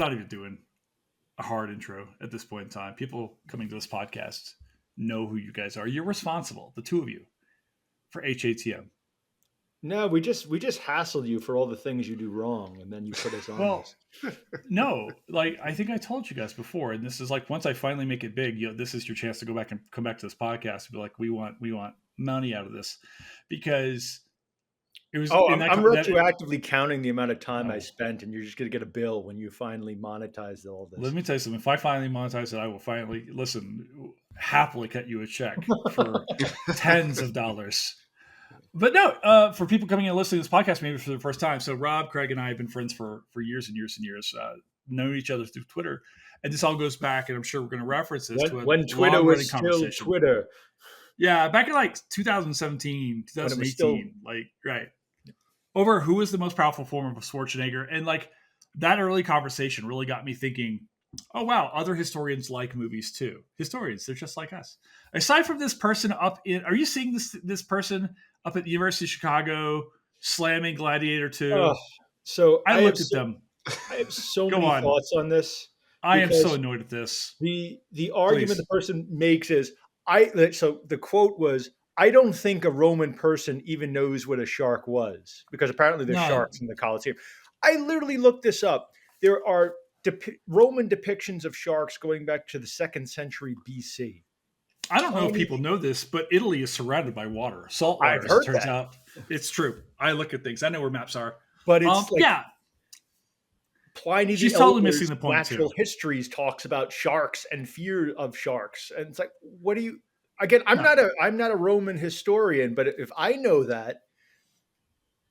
not even doing a hard intro at this point in time. People coming to this podcast know who you guys are. You're responsible, the two of you, for HATM. No, we just hassled you for all the things you do wrong, and then you put us on Well, this. no, like I think I told you guys before, and this is like once I finally make it big, this is your chance to go back and come back to this podcast and be like, we want money out of this, because it was Oh, in I'm that retroactively counting the amount of time I oh, spent, and you're just going to get a bill when you finally monetize all let this. me tell you something. If I finally monetize it, I will finally happily cut you a check for tens of dollars. But no, for people coming in and listening to this podcast maybe for the first time. So Rob, Craig, and I have been friends for years and years and years. Known each other through Twitter, and this all goes back. And I'm sure we're going to reference this to a When Twitter was still Twitter. Yeah, back in like 2017, 2018, like right over who was the most powerful form of Schwarzenegger, and like that early conversation really got me thinking. Oh wow, other historians like movies too. Historians, they're just like us. Aside from this person are you seeing this person up at the University of Chicago slamming Gladiator 2? Oh, so I looked at them. I have so many thoughts on this. I am so annoyed at this. The argument the person makes is so the quote was, I don't think a Roman person even knows what a shark was, because apparently there's sharks in the Colosseum. I literally looked this up. There are Roman depictions of sharks going back to the 2nd century BC. I don't know if people know this, but Italy is surrounded by water. Salt water, I've heard it turns that. out. It's true. I look at things. I know where maps are. But it's Pliny She's the totally Elder's missing the point Natural Histories talks about sharks and fear of sharks. And it's like, what do you... Again, I'm not a Roman historian, but if I know that...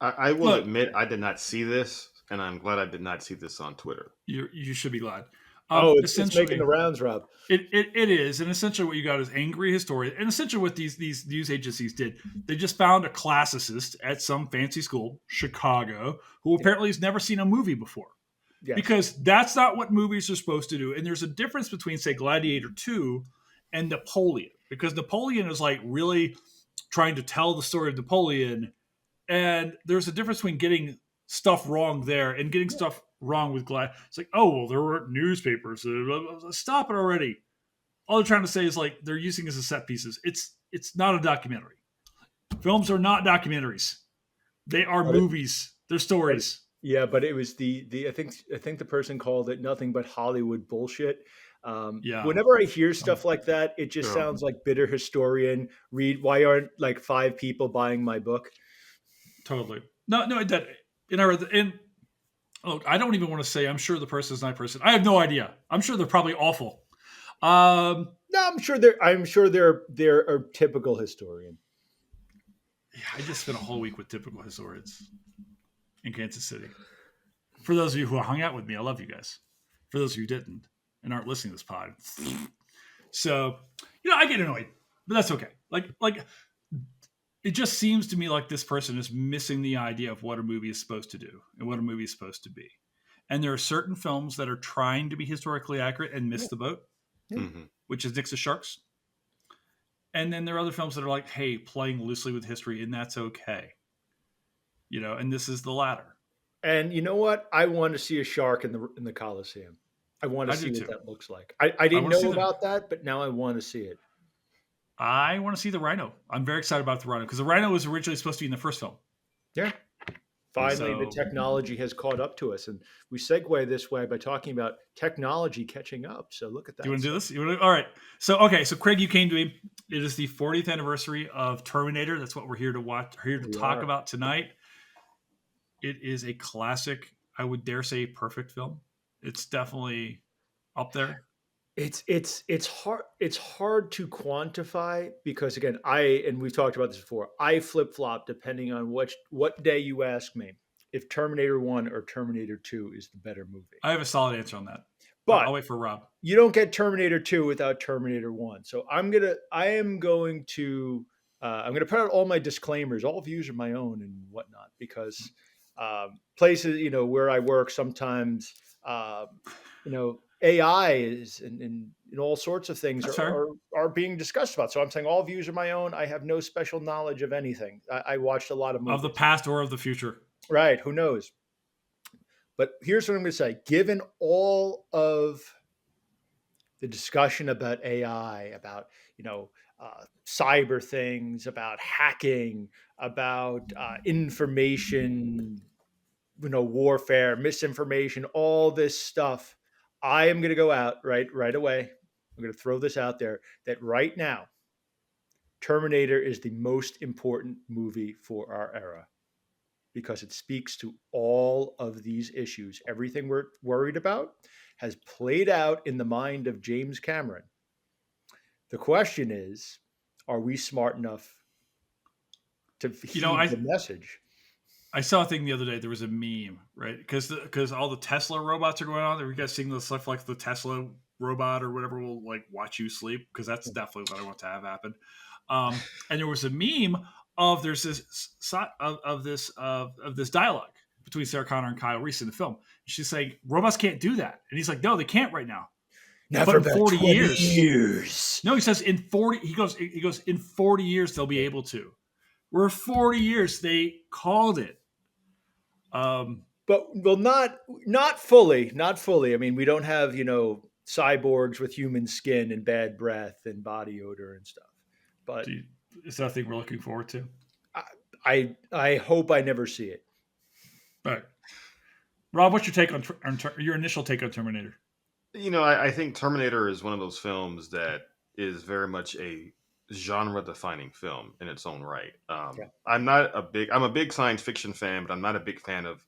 I will admit I did not see this, and I'm glad I did not see this on Twitter. You should be glad. It's making the rounds, Rob. It is, and essentially what you got is angry historians. And essentially what these news agencies did, they just found a classicist at some fancy school, Chicago, who apparently has never seen a movie before. Yes. Because that's not what movies are supposed to do. And there's a difference between, say, Gladiator 2 and Napoleon. Because Napoleon is like really trying to tell the story of Napoleon. And there's a difference between getting stuff wrong there and getting stuff wrong with Gladiator. It's like, oh, well, there were newspapers. Stop it already. All they're trying to say is like they're using it as a set pieces. It's not a documentary. Films are not documentaries. They are movies. They're stories. Yeah, but it was I think the person called it nothing but Hollywood bullshit. Whenever I hear stuff like that, it just sounds like bitter historian. Why aren't like 5 people buying my book? Totally. No, that. Look, I don't even want to say. I'm sure the person is not a person. I have no idea. I'm sure they're probably awful. No, I'm sure they're a typical historian. Yeah, I just spent a whole week with typical historians in Kansas City. For those of you who hung out with me, I love you guys. For those of you who didn't and aren't listening to this pod, so I get annoyed, but that's okay. Like it just seems to me like this person is missing the idea of what a movie is supposed to do and what a movie is supposed to be. And there are certain films that are trying to be historically accurate and miss the boat, which is Dix's Sharks. And then there are other films that are like, hey, playing loosely with history, and that's okay. And this is the latter. And you know what? I want to see a shark in the Colosseum. I want to see what that looks like. I didn't know about that, but now I want to see it. I want to see the rhino. I'm very excited about the rhino because the rhino was originally supposed to be in the first film. Yeah. Finally, the technology has caught up to us. And we segue this way by talking about technology catching up. So look at that. Do you want to do this? All right. So Craig, you came to me. It is the 40th anniversary of Terminator. That's what we're here to talk about tonight. It is a classic. I would dare say perfect film. It's definitely up there. It's hard to quantify because again, and we've talked about this before, I flip-flop depending on what day you ask me if Terminator 1 or Terminator 2 is the better movie. I have a solid answer on that. But I'll wait for Rob. You don't get Terminator 2 without Terminator 1. So I'm going to put out all my disclaimers. All views are my own and whatnot because places, where I work sometimes AI is and all sorts of things are being discussed about. So I'm saying all views are my own. I have no special knowledge of anything. I watched a lot of movies. Of the past or of the future. Right. Who knows? But here's what I'm going to say. Given all of the discussion about AI, about, cyber things, about hacking, about information, warfare, misinformation, all this stuff, I am going to go out right away. I'm going to throw this out there that right now, Terminator is the most important movie for our era because it speaks to all of these issues. Everything we're worried about has played out in the mind of James Cameron. The question is, are we smart enough to heed the message? I saw a thing the other day. There was a meme, right? Because all the Tesla robots are going on. Are you guys seeing the stuff like the Tesla robot or whatever will like watch you sleep? Because that's definitely what I want to have happen. And there was a meme of there's this of this dialogue between Sarah Connor and Kyle Reese in the film. She's saying robots can't do that, and he's like, no, they can't right now. Not for about 40 years. No, he says in 40. He goes in 40 years they'll be able to. We're 40 years. They called it. But not fully. I mean, we don't have cyborgs with human skin and bad breath and body odor and stuff. But is that a thing we're looking forward to? I hope I never see it. All right, Rob, what's your take on your initial take on Terminator? I think Terminator is one of those films that is very much a genre-defining film in its own right. I'm a big science fiction fan, but I'm not a big fan of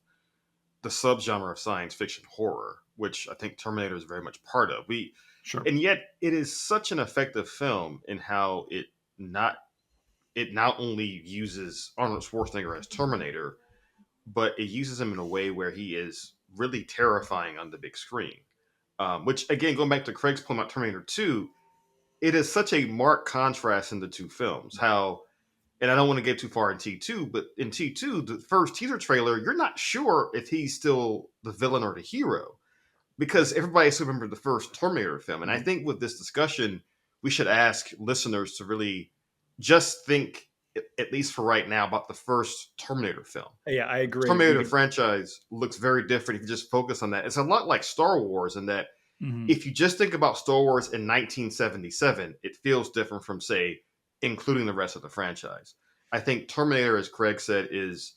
the subgenre of science fiction horror, which I think Terminator is very much part of. And yet it is such an effective film in how it not only uses Arnold Schwarzenegger as Terminator, but it uses him in a way where he is really terrifying on the big screen. Which, again, going back to Craig's point about Terminator 2, it is such a marked contrast in the two films. How, and I don't want to get too far in T2, but in T2, the first teaser trailer, you're not sure if he's still the villain or the hero because everybody still remembers the first Terminator film. And I think with this discussion, we should ask listeners to really just think, at least for right now, about the first Terminator film. Yeah, I agree. Terminator franchise looks very different if you just focus on that. It's a lot like Star Wars in that if you just think about Star Wars in 1977, it feels different from, say, including the rest of the franchise. I think Terminator, as Craig said, is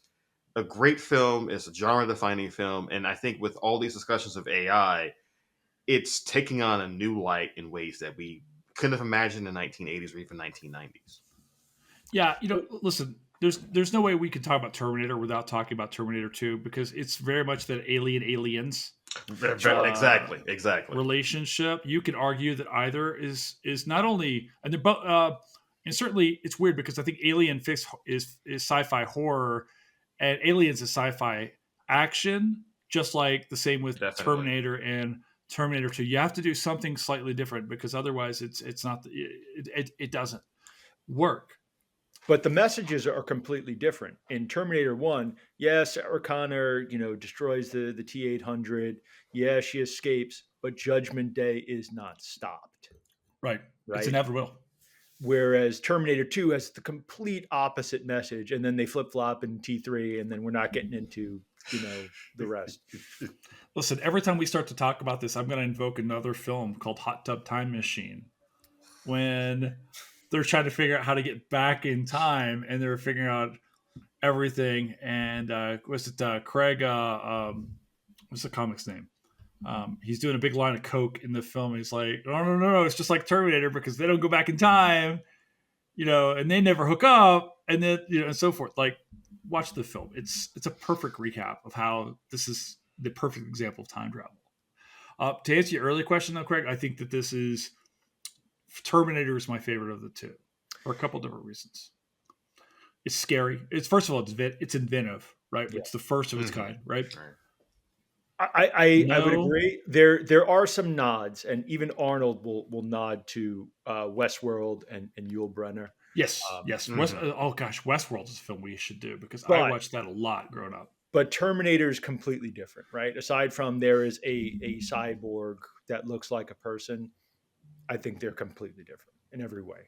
a great film. It's a genre-defining film. And I think with all these discussions of AI, it's taking on a new light in ways that we couldn't have imagined in the 1980s or even 1990s. Yeah, listen, there's no way we can talk about Terminator without talking about Terminator 2 because it's very much that aliens exactly relationship. You could argue that either is not only, and they're both, and certainly it's weird because I think Alien is sci-fi horror, and Aliens is sci-fi action, just like the same with Terminator and Terminator 2. You have to do something slightly different because otherwise it's not it doesn't work. But the messages are completely different. In Terminator 1, yes, Sarah Connor, destroys the T-800. Yeah, she escapes, but Judgment Day is not stopped. Right. It's inevitable. Whereas Terminator 2 has the complete opposite message, and then they flip-flop in T3, and then we're not getting into, the rest. Listen, every time we start to talk about this, I'm going to invoke another film called Hot Tub Time Machine. When they're trying to figure out how to get back in time, and they're figuring out everything. And was it Craig? What's the comic's name? He's doing a big line of coke in the film. He's like, no, it's just like Terminator because they don't go back in time, and they never hook up, and then and so forth. Like, watch the film. It's a perfect recap of how this is the perfect example of time travel. To answer your earlier question, though, Craig, I think that this is. Terminator is my favorite of the two for a couple different reasons. It's scary. It's first of all, it's inventive, right? Yeah. It's the first of its kind, right? I would agree. There are some nods, and even Arnold will nod to Westworld and Yul Brynner. Yes. Oh gosh, Westworld is a film we should do because I watched that a lot growing up. But Terminator is completely different, right? Aside from there is a cyborg that looks like a person. I think they're completely different in every way.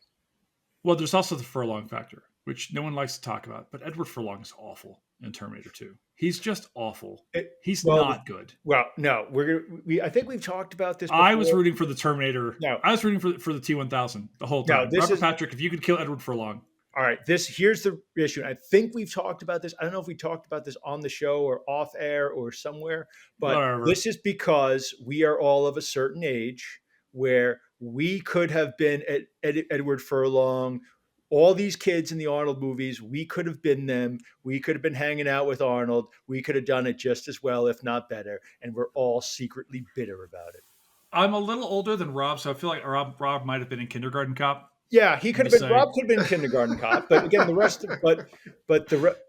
Well, there's also the furlong factor. which no one likes to talk about, but Edward Furlong is awful in Terminator 2. He's just awful. He's well, not good. Well, no, I think we've talked about this before. I was rooting for the Terminator. No. I was rooting for the T-1000 the whole time. Robert Patrick, if you could kill Edward Furlong. All right, here's the issue. I think we've talked about this. I don't know if we talked about this on the show or off air or somewhere, but whatever. This is because we are all of a certain age where we could have been Edward Furlong. All these kids in the Arnold movies, we could have been them. We could have been hanging out with Arnold. We could have done it just as well, if not better. And we're all secretly bitter about it. I'm a little older than Rob, so I feel like Rob might have been in Kindergarten Cop. Yeah, he could have been. Rob could have been Kindergarten Cop, but again, the rest.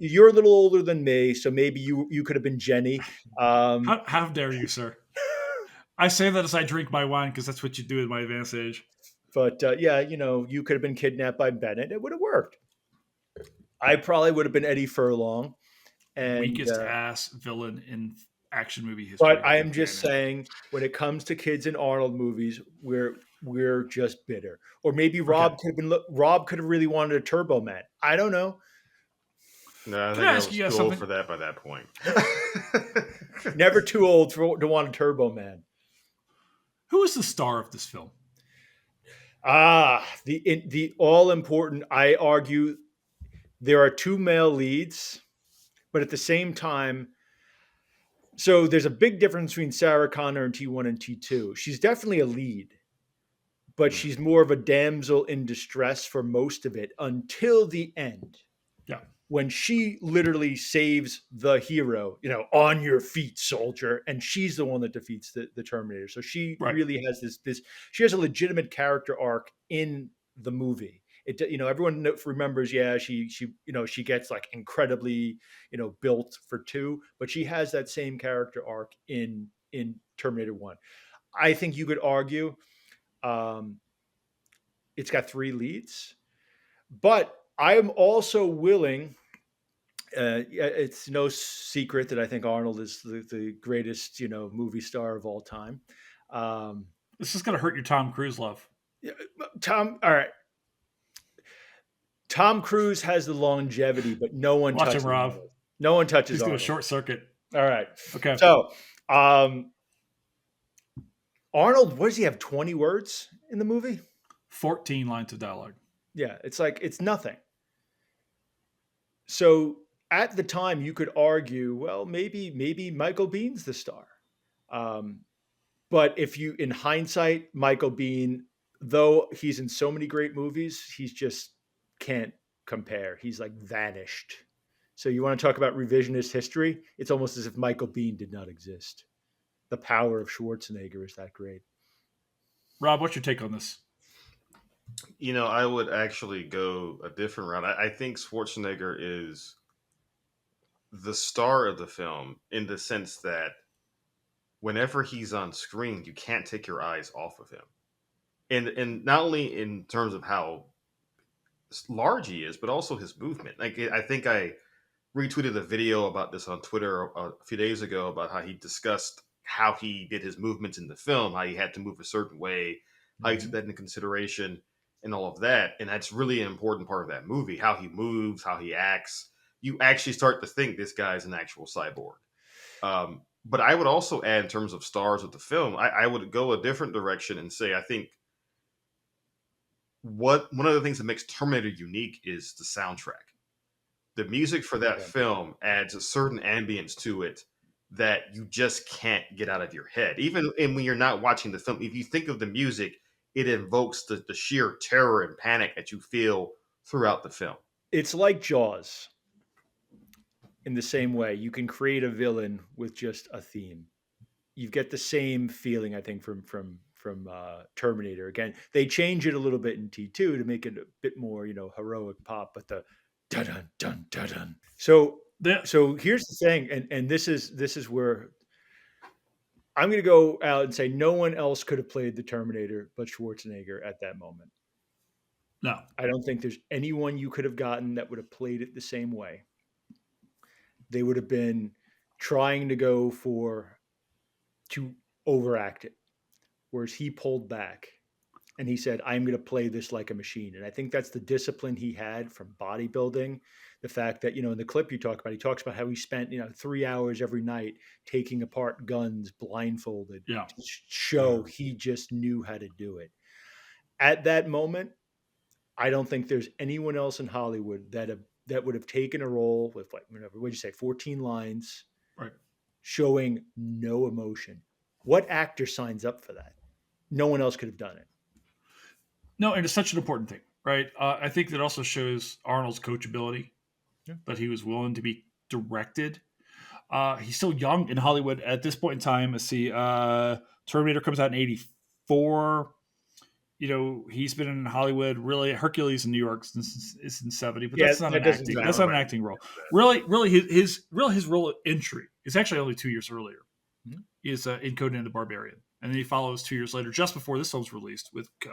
You're a little older than me, so maybe you could have been Jenny. How dare you, sir? I say that as I drink my wine because that's what you do at my advanced age. But yeah, you could have been kidnapped by Bennett. It would have worked. I probably would have been Eddie Furlong. And weakest ass villain in action movie history. But I am just saying, when it comes to kids in Arnold movies, we're just bitter. Or maybe Rob could have really wanted a Turbo Man. I don't know. No, I think I was too old for that by that point. Never too old to want a Turbo Man. Who is the star of this film? The all important. I argue there are two male leads, but at the same time, so there's a big difference between Sarah Connor in T1 and T2. She's definitely a lead, but she's more of a damsel in distress for most of it until the end. Yeah. When she literally saves the hero, on your feet, soldier, and she's the one that defeats the Terminator. So she really has this. She has a legitimate character arc in the movie. Everyone remembers. Yeah, she gets like incredibly built for 2, but she has that same character arc in Terminator 1. I think you could argue it's got 3 leads, but I am also willing. It's no secret that I think Arnold is the greatest, movie star of all time. This is going to hurt your Tom Cruise love. All right. Tom Cruise has the longevity, but no one touches him, Rob. No one touches him. He's going to short circuit. All right. Okay. So, Arnold, what does he have? 20 words in the movie? 14 lines of dialogue. Yeah, it's nothing. So at the time, you could argue, well, maybe Michael Biehn's the star. But in hindsight, Michael Biehn, though he's in so many great movies, he's just can't compare. He's like vanished. So you want to talk about revisionist history? It's almost as if Michael Biehn did not exist. The power of Schwarzenegger is that great. Rob, what's your take on this? I would actually go a different route. I think Schwarzenegger is the star of the film in the sense that whenever he's on screen, you can't take your eyes off of him. And not only in terms of how large he is, but also his movement. Like, I think I retweeted a video about this on Twitter a few days ago about how he discussed how he did his movements in the film, how he had to move a certain way, how he took that into consideration, and all of that. And that's really an important part of that movie, how he moves, how he acts. You actually start to think this guy's an actual cyborg. But I would also add, in terms of stars of the film, I would go a different direction and say, I think one of the things that makes Terminator unique is the soundtrack. The music for that film adds a certain ambience to it that you just can't get out of your head. Even when you're not watching the film, if you think of the music, it invokes the sheer terror and panic that you feel throughout the film. It's like Jaws. In the same way, you can create a villain with just a theme. You get the same feeling, I think, from Terminator. Again, they change it a little bit in T2 to make it a bit more, heroic pop. But the dun dun dun dun dun. So here's the thing, and this is where I'm going to go out and say no one else could have played the Terminator but Schwarzenegger at that moment. No, I don't think there's anyone you could have gotten that would have played it the same way. They would have been trying to overact it, whereas he pulled back. And he said, I'm going to play this like a machine. And I think that's the discipline he had from bodybuilding. The fact that, in the clip you talk about, he talks about how he spent, 3 hours every night taking apart guns blindfolded Yeah. to show he just knew how to do it. At that moment, I don't think there's anyone else in Hollywood that would have taken a role with, like, whatever, what'd you say, 14 lines, right, showing no emotion. What actor signs up for that? No one else could have done it. No, and it's such an important thing, right? I think that also shows Arnold's coachability, that he was willing to be directed. He's still young in Hollywood at this point in time. Let's see, Terminator comes out in '84. He's been in Hollywood. Really, Hercules in New York is in '70, but that's not an acting. That's not an acting role. Really, his role of entry is actually only 2 years earlier. Mm-hmm. Is in Conan the Barbarian. And then he follows 2 years later, just before this film's released. With he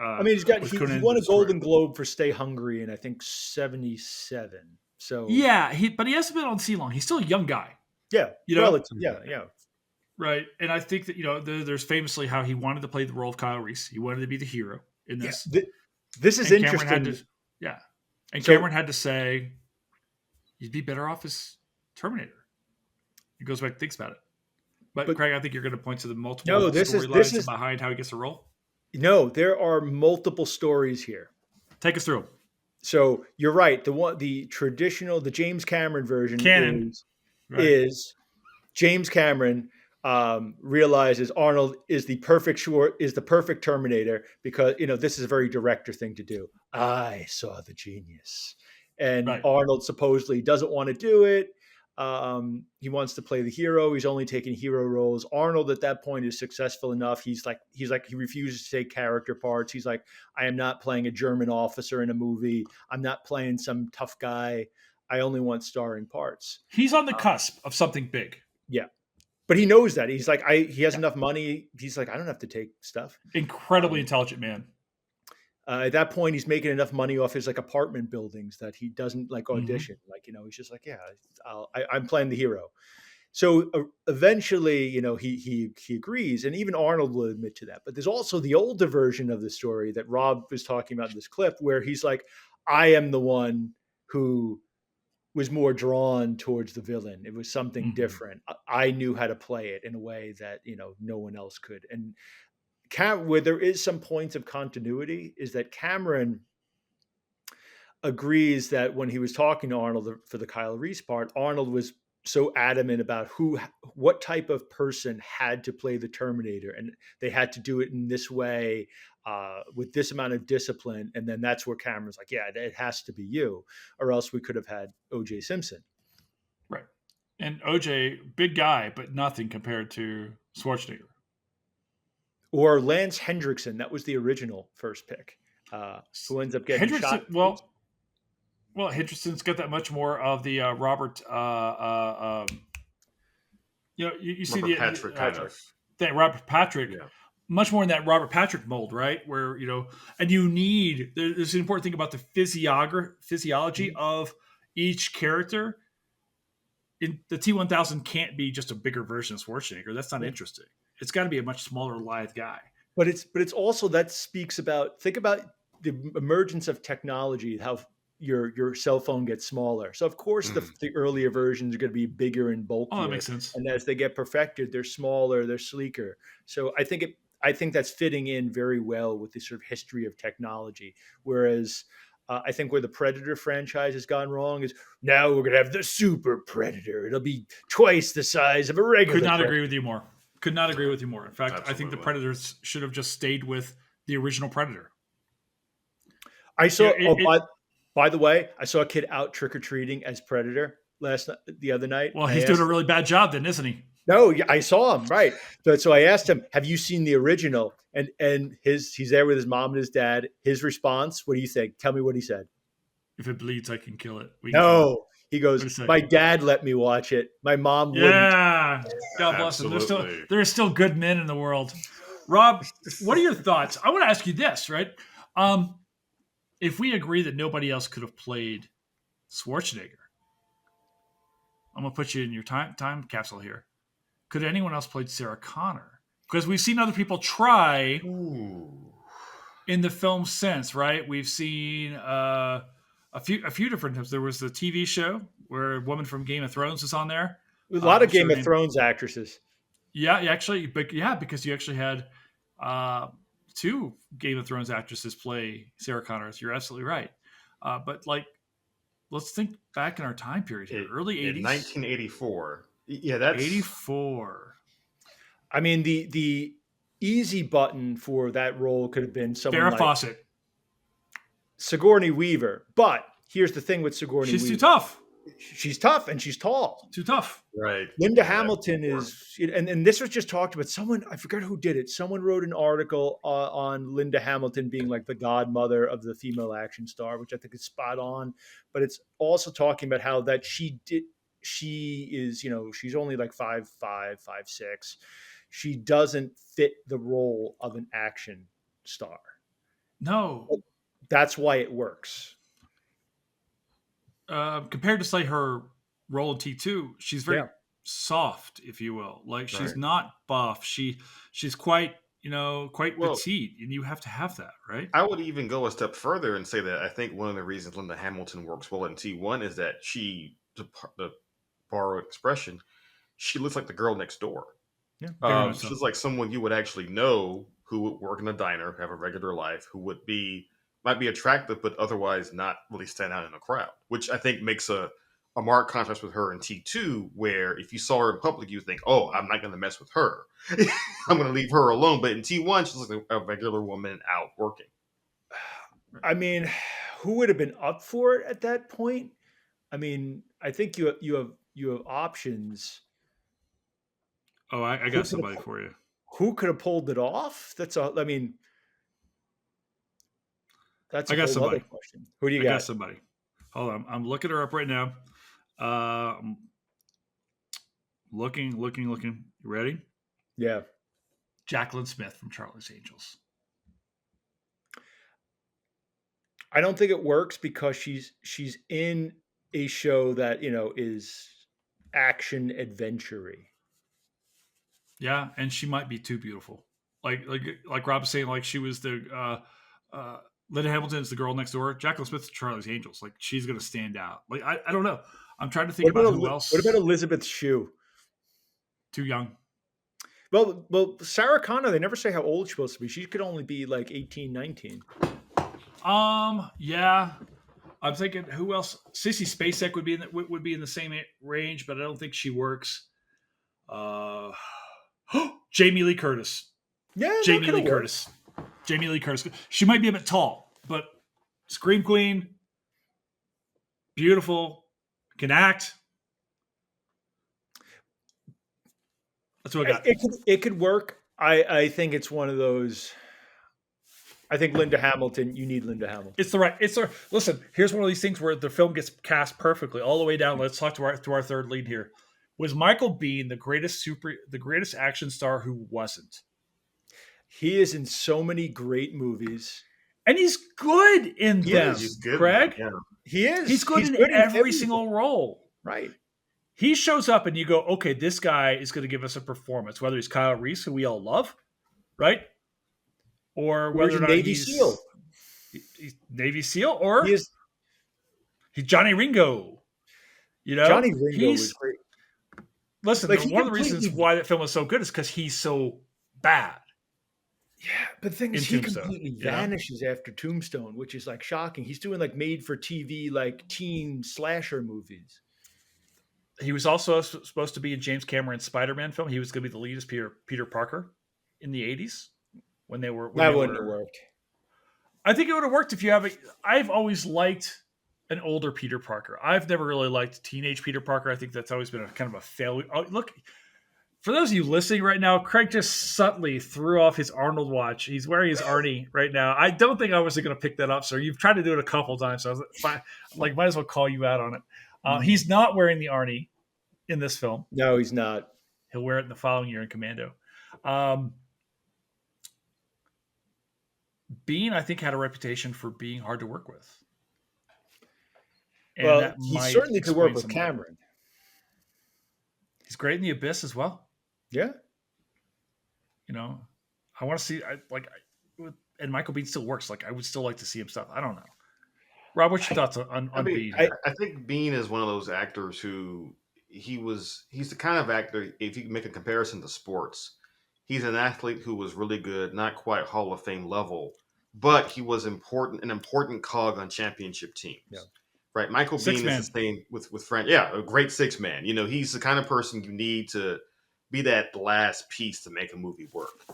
won a Golden Globe for Stay Hungry in, I think, '77. So yeah, but he hasn't been on scene long. He's still a young guy. Yeah, yeah. Right, and I think that there's famously how he wanted to play the role of Kyle Reese. He wanted to be the hero in this. Yeah, this is interesting. Cameron had to say, "You'd be better off as Terminator." He goes back and thinks about it. But Craig, I think you're going to point to the multiple storylines behind how he gets the role. No, there are multiple stories here. Take us through. So you're right. The traditional, the James Cameron version is James Cameron realizes Arnold is the perfect Terminator because this is a very director thing to do. I saw the genius, and Arnold supposedly doesn't want to do it. He wants to play the hero. He's only taking hero roles. Arnold at that point is successful enough. He refuses to take character parts. He's like, I am not playing a German officer in a movie. I'm not playing some tough guy. I only want starring parts. He's on the cusp of something big. Yeah. But he knows that. He's like, he has enough money. He's like, I don't have to take stuff. Incredibly intelligent man. At that point, he's making enough money off his apartment buildings that he doesn't audition. Mm-hmm. He's just like, yeah, I'm playing the hero. So eventually, he agrees, and even Arnold will admit to that. But there's also the older version of the story that Rob was talking about in this clip, where he's like, I am the one who was more drawn towards the villain. It was something different. I knew how to play it in a way that no one else could. And where there is some points of continuity is that Cameron agrees that when he was talking to Arnold for the Kyle Reese part, Arnold was so adamant about what type of person had to play the Terminator, and they had to do it in this way with this amount of discipline. And then that's where Cameron's like, yeah, it has to be you, or else we could have had O.J. Simpson. Right. And O.J., big guy, but nothing compared to Schwarzenegger. Or Lance Hendrickson, that was the original first pick, who ends up getting shot. Well, Hendrickson's got that much more of the Robert. You see the Patrick. That Robert Patrick, much more in that Robert Patrick mold, right? Where and you need. There's an important thing about the physiology of each character. In the T-1000 can't be just a bigger version of Schwarzenegger. That's not interesting. It's got to be a much smaller, lithe guy. But it's also that speaks about, think about the emergence of technology, how your cell phone gets smaller. So of course the earlier versions are going to be bigger and bulkier. Oh, that makes sense. And as they get perfected, they're smaller, they're sleeker. So I think that's fitting in very well with the sort of history of technology. Whereas I think where the Predator franchise has gone wrong is now we're going to have the Super Predator. It'll be twice the size of a regular. Could not agree with you more. Could not agree with you more. In fact, absolutely. I think the Predators should have just stayed with the original Predator. I saw. By the way, I saw a kid out trick or treating as Predator the other night. Well, he's doing a really bad job, then, isn't he? No, I saw him. Right. So I asked him, "Have you seen the original?" And he's there with his mom and his dad. His response: "What do you think? Tell me what he said." If it bleeds, I can kill it. No. He goes, my dad let me watch it. My mom wouldn't. Yeah. God bless him. There are still good men in the world. Rob, what are your thoughts? I want to ask you this, right? If we agree that nobody else could have played Schwarzenegger, I'm going to put you in your time capsule here. Could anyone else played Sarah Connor? Because we've seen other people try in the film since, right? We've seen a few different times. There was the TV show where a woman from Game of Thrones is on there. A lot of What's her Game of name? Thrones actresses. Yeah, actually, but yeah, because you actually had two Game of Thrones actresses play Sarah Connors. You're absolutely right. But like, let's think back in our time period here, early '80s, in 1984. Yeah, that's 84. I mean, the easy button for that role could have been someone Farrah like Fawcett. Sigourney Weaver. But here's the thing with Sigourney She's Weaver. too tough. She's tough and she's tall. Too tough. right. Linda Hamilton is, and this was just talked about. Someone, I forgot who did it. Someone wrote an article on Linda Hamilton being like the godmother of the female action star, which I think is spot on. But it's also talking about how that she is, she's only like 5'5", 5'6". She doesn't fit the role of an action star. No. But that's why it works. Compared to say her role in T2, she's very soft, if you will. Like she's not buff. She's quite petite, and you have to have that, right? I would even go a step further and say that I think one of the reasons Linda Hamilton works well in T1 is that she, to borrow expression, she looks like the girl next door. Yeah, she's like someone you would actually know who would work in a diner, have a regular life, who might be attractive, but otherwise not really stand out in a crowd, which I think makes a marked contrast with her in T2, where if you saw her in public, you think, oh, I'm not going to mess with her. I'm going to leave her alone. But in T1, she's like a regular woman out working. I mean, who would have been up for it at that point? I mean, I think you have options. Oh, I got somebody for you. Who could have pulled it off? That's a whole other question. Who do you got? I got somebody. Hold on. I'm looking her up right now. Looking. You ready? Yeah. Jacqueline Smith from Charlie's Angels. I don't think it works because she's in a show that, is action adventure-y. Yeah, and she might be too beautiful. Like Rob was saying, like she was the Linda Hamilton's the girl next door. Jacqueline Smith's Charlie's Angels. Like she's gonna stand out. Like I don't know. I'm trying to think about who else. What about Elizabeth Shue? Too young. Well, Sarah Connor, they never say how old she's supposed to be. She could only be like 18, 19. Yeah. I'm thinking who else? Sissy Spacek would be in the same range, but I don't think she works. Jamie Lee Curtis. Yeah, Jamie Lee Curtis. She might be a bit tall, but Scream Queen, beautiful, can act. That's what I got. It could work. I think it's one of those. I think Linda Hamilton. You need Linda Hamilton. Listen, here's one of these things where the film gets cast perfectly all the way down. Let's talk to our third lead here. Was Michael Biehn the greatest action star who wasn't? He is in so many great movies, and he's good in them. He's good, Craig. Yeah. He is. He's good in every single role. Right. He shows up, and you go, okay, this guy is going to give us a performance. Whether he's Kyle Reese, who we all love, right, or whether or not Navy SEAL, he's Navy SEAL, or he's Johnny Ringo. Johnny Ringo was great. Listen, one of the reasons why that film is so good is because he's so bad. Yeah, but the thing is, he completely vanishes after Tombstone, which is like shocking. He's doing like made-for-TV, like teen slasher movies. He was also supposed to be in James Cameron's Spider-Man film. He was going to be the lead as Peter Parker in the 80s when they were. That wouldn't have worked. I think it would have worked if you have I've always liked an older Peter Parker. I've never really liked teenage Peter Parker. I think that's always been a kind of a failure. Oh, look, for those of you listening right now, Craig just subtly threw off his Arnold watch. He's wearing his Arnie right now. I don't think I was going to pick that up, sir. You've tried to do it a couple times, so I was like, might as well call you out on it. He's not wearing the Arnie in this film. No, he's not. He'll wear it in the following year in Commando. Biehn, I think, had a reputation for being hard to work with. And well, he certainly could work with Cameron. He's great in The Abyss as well. Yeah. I want to see and Michael Biehn still works. Like I would still like to see him stuff. I don't know. Rob, what's your thoughts on Biehn here? I think Bean is one of those actors who he's the kind of actor, if you make a comparison to sports, he's an athlete who was really good, not quite Hall of Fame level, but he was an important cog on championship teams. Yeah. Right. Michael Six Biehn man. is the same with Frank. Yeah, a great six man. You know, he's the kind of person you need to be that last piece to make a movie work.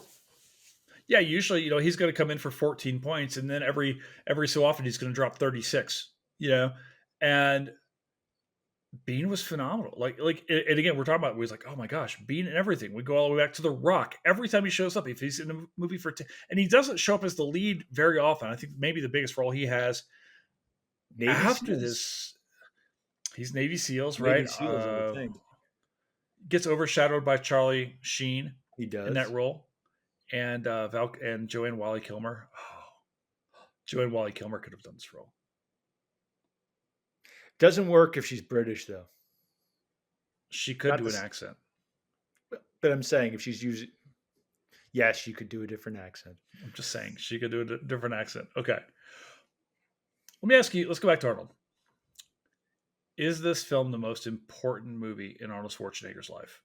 Yeah, usually, he's going to come in for 14 points, and then every so often he's going to drop 36. And Biehn was phenomenal. And again, we're talking about, he's like, oh my gosh, Biehn and everything. We go all the way back to The Rock. Every time he shows up, if he's in a movie and he doesn't show up as the lead very often. I think maybe the biggest role he has after this, he's Navy SEALs, right? Navy SEALs, I would think. Gets overshadowed by Charlie Sheen. He does in that role, and Joanne Wally Kilmer. Oh, Joanne Wally Kilmer could have done this role. Doesn't work if she's British, though. She could do an accent. But I'm saying if she's using, yes, she could do a different accent. I'm just saying she could do a different accent. Okay. Let me ask you, let's go back to Arnold. Is this film the most important movie in Arnold Schwarzenegger's life?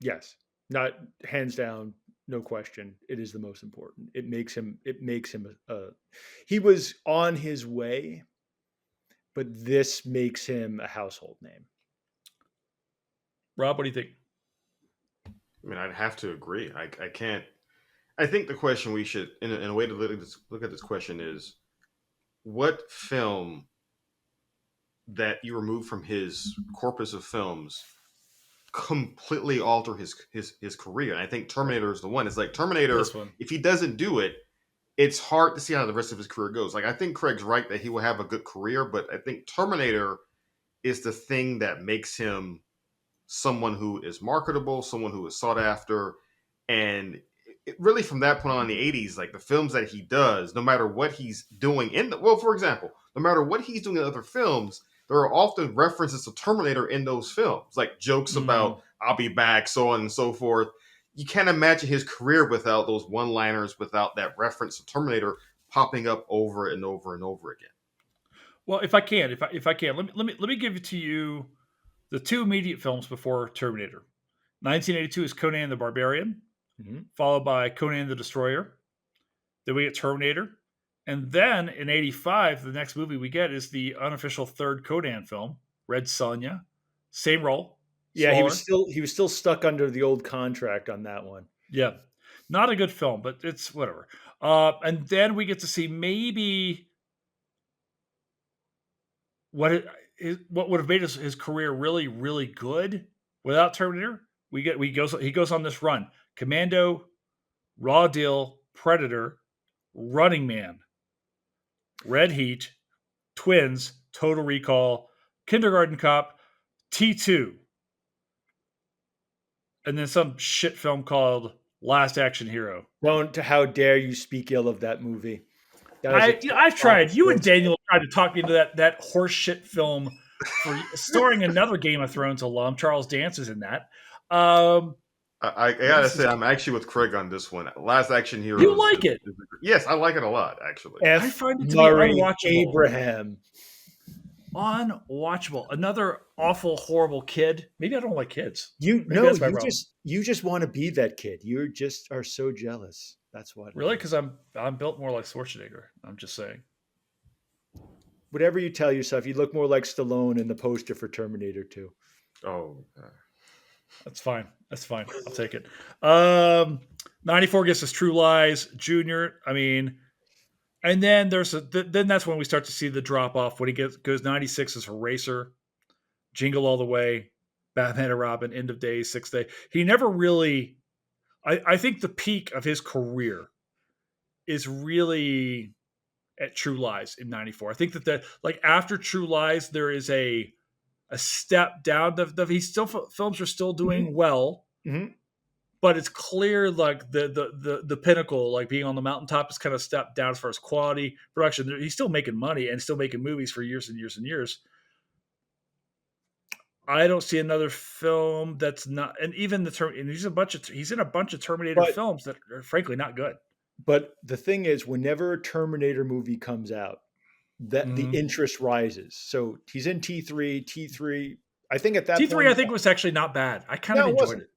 Yes. Not hands down, no question. It is the most important. It makes him he was on his way, but this makes him a household name. Rob, what do you think? I mean, I'd have to agree. I can't. I think the question we should, in a way to look at this question is, what film that you remove from his corpus of films completely alter his career? And I think Terminator is the one. It's like Terminator, if he doesn't do it, it's hard to see how the rest of his career goes. Like, I think Craig's right that he will have a good career, but I think Terminator is the thing that makes him someone who is marketable, someone who is sought after. And really from that point on in the 80s, like the films that he does, no matter what he's doing for example, no matter what he's doing in other films, there are often references to Terminator in those films, like jokes about I'll be back, so on and so forth. You can't imagine his career without those one-liners, without that reference to Terminator popping up over and over and over again. Well, if I can, let me give it to you the two immediate films before Terminator. 1982 is Conan the Barbarian, followed by Conan the Destroyer. Then we get Terminator. And then in 85, the next movie we get is the unofficial third Conan film, Red Sonja. Same role. Yeah, he was still stuck under the old contract on that one. Yeah. Not a good film, but it's whatever. And then we get to see maybe what would have made his career really, really good without Terminator. He goes on this run: Commando, Raw Deal, Predator, Running Man, Red Heat, Twins, Total Recall, Kindergarten Cop, T2, and then some shit film called Last Action Hero. How dare you speak ill of that movie? I've tried. You and Daniel tried to talk me into that horse shit film starring another Game of Thrones alum. Charles Dance is in that. I gotta say, I'm actually with Craig on this one. Last Action Hero. You like it? Yes, I like it a lot, actually. I find it to be unwatchable. Abraham. Unwatchable. Another awful, horrible kid. Maybe I don't like kids. You just want to be that kid. You just are so jealous. That's what. Really? Because I'm built more like Schwarzenegger. I'm just saying. Whatever you tell yourself, you look more like Stallone in the poster for Terminator 2. Oh, that's fine. I'll take it. 94 gets us True Lies, Junior. I mean, and then then that's when we start to see the drop off when he goes 96 as Eraser, Jingle All the Way, Batman and Robin, End of Days, Sixth Day. He never really. I think the peak of his career is really at True Lies in 94. I think that like after True Lies, there is a step down. Films are still doing well, but it's clear like the pinnacle, like being on the mountaintop, is kind of stepped down as far as quality production. He's still making money and still making movies for years and years and years. I don't see another film that's not, and even he's in a bunch of Terminator films that are frankly not good. But the thing is, whenever a Terminator movie comes out, that the interest rises. So he's in T3. T3. I think at that T3, point, I think was actually not bad. I kind of no, it enjoyed wasn't. it.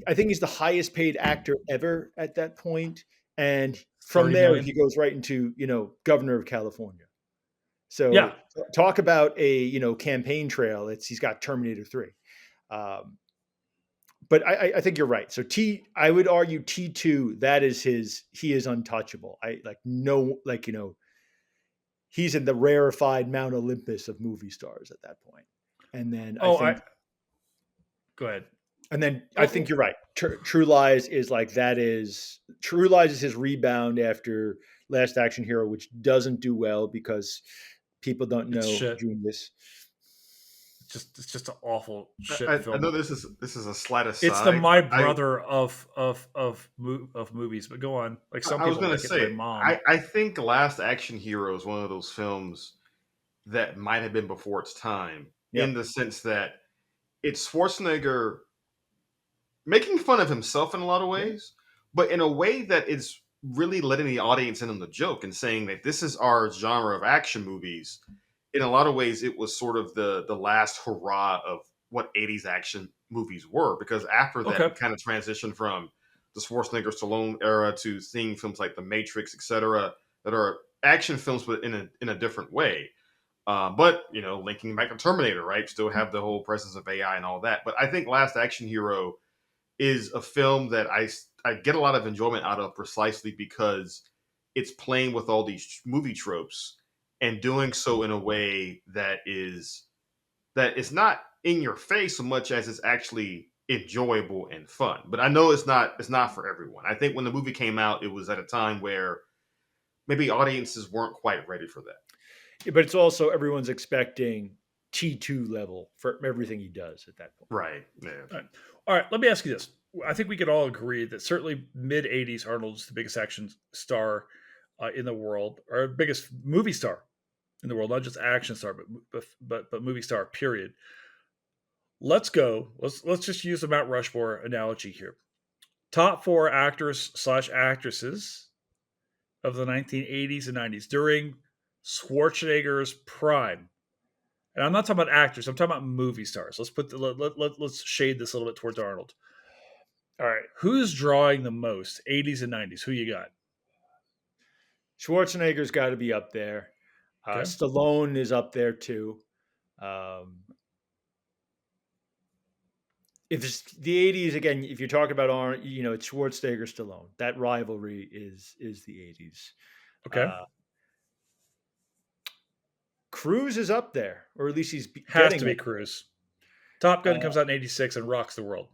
I think he's the highest paid actor ever at that point, and from 30 there million. he goes right into governor of California. Yeah. So talk about a campaign trail. He's got Terminator 3. But I think you're right. So I would argue T2, that is he is untouchable. He's in the rarefied Mount Olympus of movie stars at that point. And then go ahead. And then I think you're right. True Lies is True Lies is his rebound after Last Action Hero, which doesn't do well because people don't know Junius. It's just an awful shit film. I know this is a slight aside. It's the My Brother of movies, but go on. Like some people, I was going to say, Mom. I think Last Action Hero is one of those films that might have been before its time, in the sense that it's Schwarzenegger making fun of himself in a lot of ways, but in a way that is really letting the audience in on the joke and saying that this is our genre of action movies. In a lot of ways, it was sort of the last hurrah of what 80s action movies were, because after that, it kind of transitioned from the Schwarzenegger Stallone era to seeing films like The Matrix, etc., that are action films, but in a different way. But linking back to Terminator, right? Still have the whole presence of AI and all that. But I think Last Action Hero is a film that I get a lot of enjoyment out of, precisely because it's playing with all these movie tropes and doing so in a way that is not in your face so much as it's actually enjoyable and fun. But I know it's not for everyone. I think when the movie came out, it was at a time where maybe audiences weren't quite ready for that. Yeah, but it's also everyone's expecting T2 level for everything he does at that point. Right. Yeah. All right. Let me ask you this. I think we could all agree that certainly mid 80s, Arnold's the biggest action star in the world, or biggest movie star in the world, not just action star, but movie star, period. Let's go. Let's just use the Mount Rushmore analogy here. Top 4 actors / actresses of the 1980s and 90s during Schwarzenegger's prime. And I'm not talking about actors. I'm talking about movie stars. Let's shade this a little bit towards Arnold. All right. Who's drawing the most 80s and 90s? Who you got? Schwarzenegger's got to be up there. Stallone is up there too. If it's the 80s, again, if you're talking about Arnold, it's Schwarzenegger, Stallone. That rivalry is the 80s. Okay. Cruise is up there, or at least he's has to be Cruise. Top Gun comes out in 86 and rocks the world.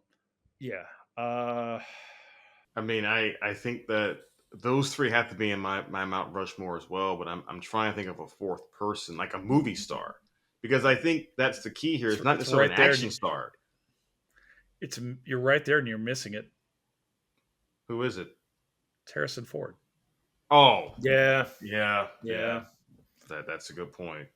Yeah. I mean, I think that those three have to be in my Mount Rushmore as well, but I'm trying to think of a fourth person, like a movie star, because I think that's the key here. It's not necessarily an action star. You're right there and you're missing it. Who is it? It's Harrison Ford. Oh. Yeah. That's a good point.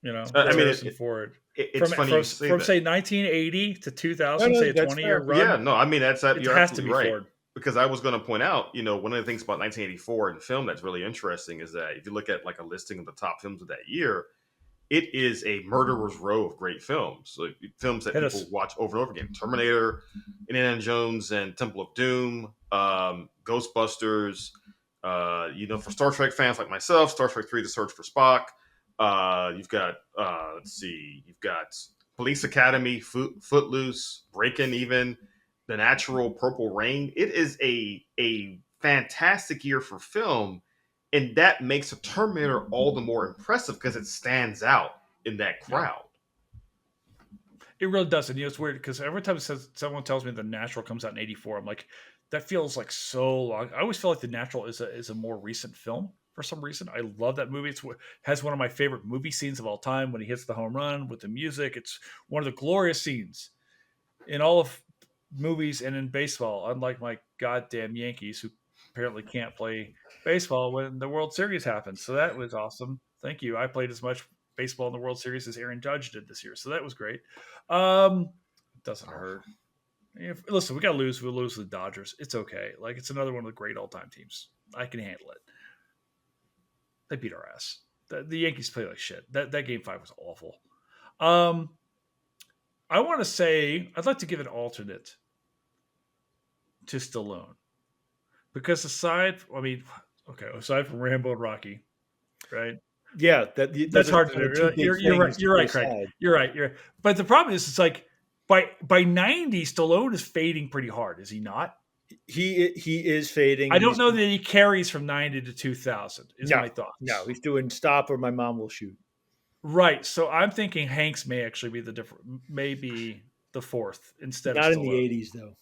Harrison Ford. It's funny you say from that. say 1980 to 2000, say a 20-year run. Yeah, no, I mean it you're has to be right. Ford. Because I was going to point out, one of the things about 1984 in film that's really interesting is that if you look at like a listing of the top films of that year, it is a murderer's row of great films. So films that people watch over and over again: Terminator, Indiana Jones and Temple of Doom, Ghostbusters. For Star Trek fans like myself, Star Trek 3: The Search for Spock. You've got you've got Police Academy, Footloose, Breakin', even The Natural, Purple Rain. It is a fantastic year for film, and that makes a Terminator all the more impressive because it stands out in that crowd. It really does, and it's weird because every time someone tells me The Natural comes out in '84, I'm like, that feels like so long. I always feel like The Natural is a more recent film. For some reason, I love that movie. It has one of my favorite movie scenes of all time when he hits the home run with the music. It's one of the glorious scenes in all of movies and in baseball, unlike my goddamn Yankees, who apparently can't play baseball when the World Series happens. So that was awesome. Thank you. I played as much baseball in the World Series as Aaron Judge did this year. So that was great. It doesn't hurt. Listen, we got to lose. We'll lose to the Dodgers. It's okay. Like, it's another one of the great all-time teams. I can handle it. They beat our ass. The Yankees play like shit. That Game 5 was awful. I want to say I'd like to give an alternate to Stallone because aside from Rambo and Rocky, right? Yeah, that's hard to do. You're right. You're right, Craig. You're right. But the problem is, it's like by 90, Stallone is fading pretty hard. Is he not? He is fading. I don't know that he carries from 90 to 2000. My thoughts. No, he's doing Stop or My Mom Will Shoot. Right. So I'm thinking Hanks may actually be maybe the fourth instead of Stallone. Not in the 80s, though.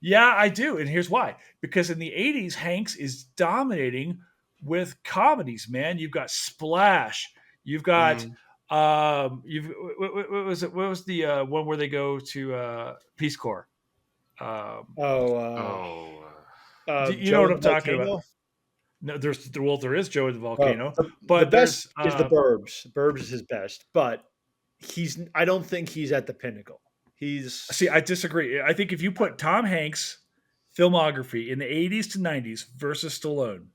Yeah, I do. And here's why. Because in the 80s, Hanks is dominating with comedies, man. You've got Splash. You've got what was the one where they go to Peace Corps? You know what I'm talking about? No, there is Joe and the Volcano, but the best is the Burbs. Burbs is his best, but I don't think he's at the pinnacle. I disagree. I think if you put Tom Hanks' filmography in the 80s to 90s versus Stallone,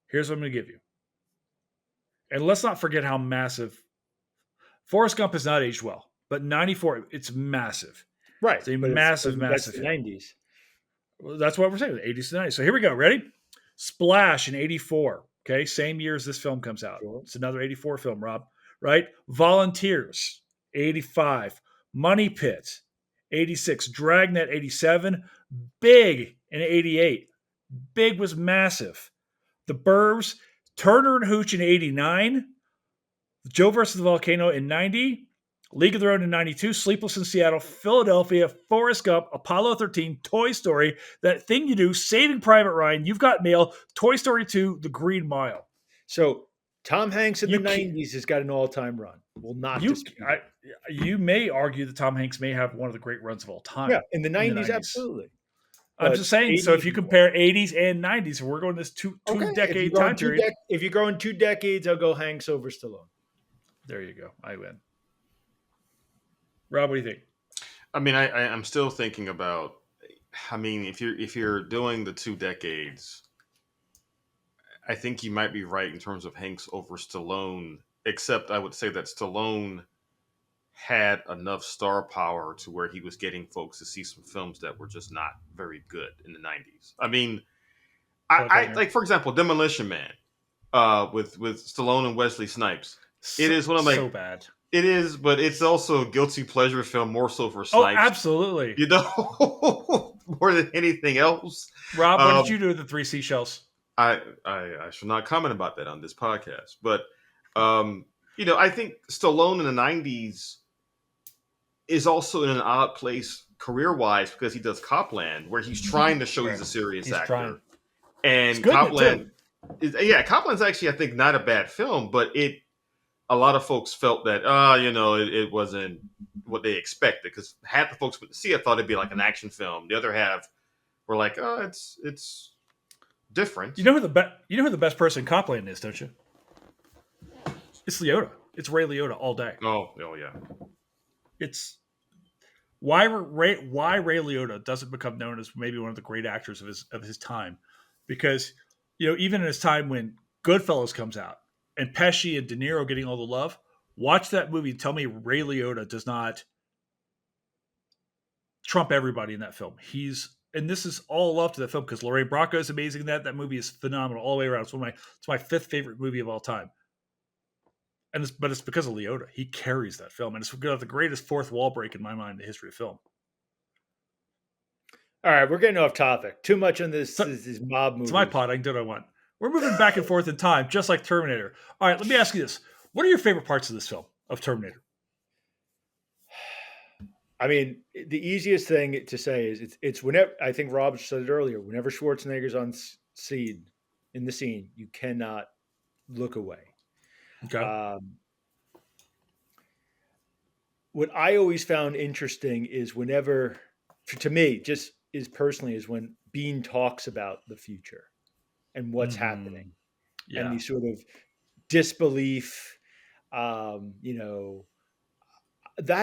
here's what I'm going to give you. And let's not forget how massive Forrest Gump has not aged well, but 94, it's massive. Right. It's a massive. That's the 90s. Well, that's what we're saying, the 80s to 90s. So here we go. Ready? Splash in 84. Okay. Same year as this film comes out. Sure. It's another 84 film, Rob. Right? Volunteers, 85. Money Pit, 86. Dragnet, 87. Big in 88. Big was massive. The Burbs, Turner and Hooch in 89. Joe versus the Volcano in 90. League of Their Own in 92, Sleepless in Seattle, Philadelphia, Forrest Gump, Apollo 13, Toy Story, That Thing You Do, Saving Private Ryan, You've Got Mail, Toy Story 2, The Green Mile. So Tom Hanks in the 90s has got an all-time run. Will not you may argue that Tom Hanks may have one of the great runs of all time. Yeah, in the 90s. Absolutely. I'm just saying, 80s, so if you compare 80s and 90s, we're going this two-decade time period. If you're going 2 decades, I'll go Hanks over Stallone. There you go. I win. Rob, what do you think? I mean, I'm still thinking about. I mean, if you're doing the 2 decades, I think you might be right in terms of Hanks over Stallone. Except, I would say that Stallone had enough star power to where he was getting folks to see some films that were just not very good in the 90s. I mean, I like, for example, Demolition Man, with Stallone and Wesley Snipes. It is one of so bad. It is, but it's also a guilty pleasure film, more so for Snipes. Oh, absolutely. You know, more than anything else. Rob, what did you do with the 3 seashells? I should not comment about that on this podcast. But, I think Stallone in the 90s is also in an odd place career-wise because he does Copland, where he's trying to show he's a serious actor. Trying. And Copland's actually, I think, not a bad film, but a lot of folks felt that, it wasn't what they expected because half the folks went to see it thought it'd be like an action film. The other half were like, oh, it's different. You know who the best person in Copland is, don't you? It's Liotta. It's Ray Liotta all day. Oh yeah. It's why Ray Liotta doesn't become known as maybe one of the great actors of his time, because even in his time when Goodfellas comes out and Pesci and De Niro getting all the love, watch that movie and tell me Ray Liotta does not trump everybody in that film. And this is all love to that film because Lorraine Bracco is amazing. That movie is phenomenal all the way around. It's my 5th favorite movie of all time. But it's because of Liotta. He carries that film, and it's got the greatest fourth wall break in my mind in the history of film. All right, we're getting off topic. Too much on this mob movie. It's my pod. I can do what I want. We're moving back and forth in time, just like Terminator. All right, let me ask you this: what are your favorite parts of this film of Terminator? I mean, the easiest thing to say is it's whenever, I think Rob said it earlier, whenever Schwarzenegger's on scene, in the scene, you cannot look away. Okay. What I always found interesting is whenever, to me, just is personally, is when Bean talks about the future and what's happening. Yeah. And the sort of disbelief, that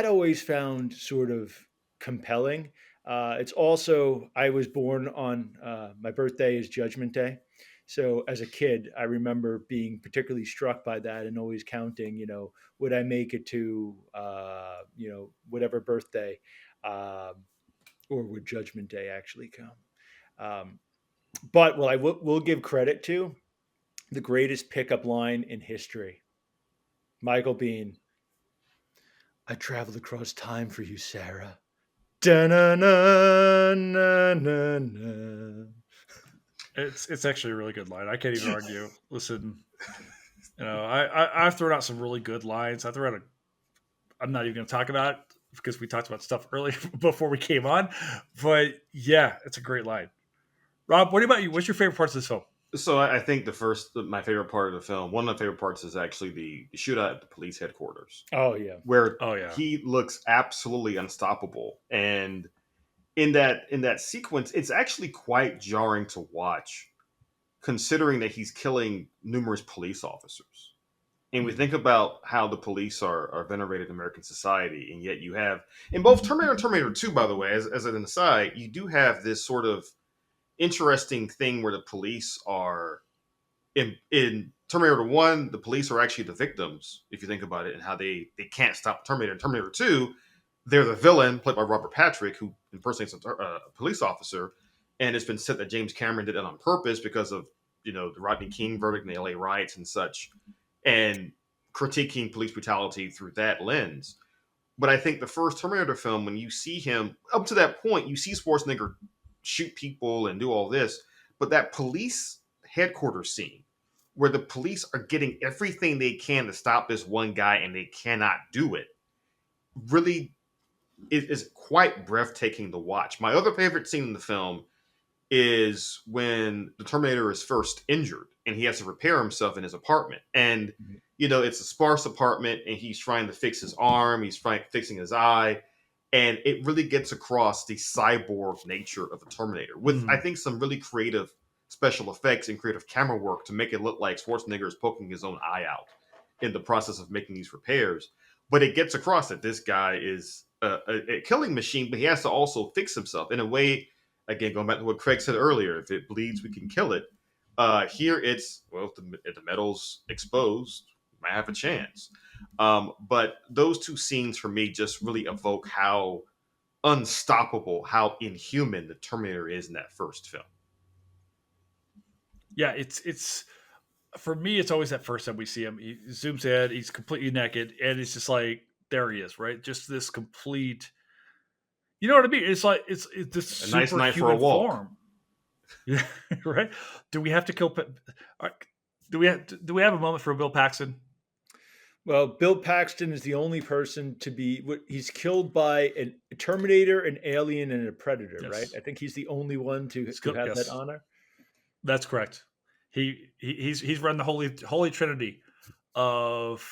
always found sort of compelling. It's also, I was born on my birthday is Judgment Day. So as a kid, I remember being particularly struck by that and always counting, would I make it to, whatever birthday, or would Judgment Day actually come? Um, but what I will give credit to, the greatest pickup line in history, Michael Biehn. I traveled across time for you, Sarah. Da-na-na-na-na-na. It's actually a really good line. I can't even argue. Listen, I've thrown out some really good lines. I threw out I'm not even going to talk about it because we talked about stuff earlier before we came on. But yeah, it's a great line. Rob, what about you? What's your favorite parts of this film? So I think my favorite part of the film, one of my favorite parts is actually the shootout at the police headquarters, Oh yeah. where Oh yeah, he looks absolutely unstoppable. And in that sequence, it's actually quite jarring to watch, considering that he's killing numerous police officers. And we think about how the police are venerated in American society, and yet you have in both Terminator and Terminator 2, by the way, as an aside, you do have this sort of interesting thing where the police are in Terminator 1, the police are actually the victims, if you think about it, and how they can't stop Terminator. In Terminator 2, they're the villain, played by Robert Patrick, who impersonates a police officer. And it's been said that James Cameron did it on purpose because of, the Rodney King verdict and the LA riots and such, and critiquing police brutality through that lens. But I think the first Terminator film, when you see him, up to that point, you see Schwarzenegger shoot people and do all this, but that police headquarters scene where the police are getting everything they can to stop this one guy and they cannot do it really is quite breathtaking to watch. My other favorite scene in the film is when the Terminator is first injured and he has to repair himself in his apartment. And, it's a sparse apartment and he's trying to fix his arm, he's fixing his eye. And it really gets across the cyborg nature of the Terminator with, I think, some really creative special effects and creative camera work to make it look like Schwarzenegger is poking his own eye out in the process of making these repairs. But it gets across that this guy is a killing machine, but he has to also fix himself in a way. Again, going back to what Craig said earlier, if it bleeds, we can kill it. Here it's, well, if the metal's exposed, we might have a chance. But those two scenes for me just really evoke how unstoppable, how inhuman the Terminator is in that first film. Yeah, it's for me. It's always that first time we see him. He zooms in, he's completely naked, and it's just like there he is, right? Just this complete. You know what I mean? It's this a nice night for a walk. Form. Yeah, right. Do we have to kill? Do we have a moment for Bill Paxton? Well, Bill Paxton is the only person to be. He's killed by a Terminator, an alien, and a Predator. Yes. Right? I think he's the only one to have that honor. That's correct. He's run the holy trinity of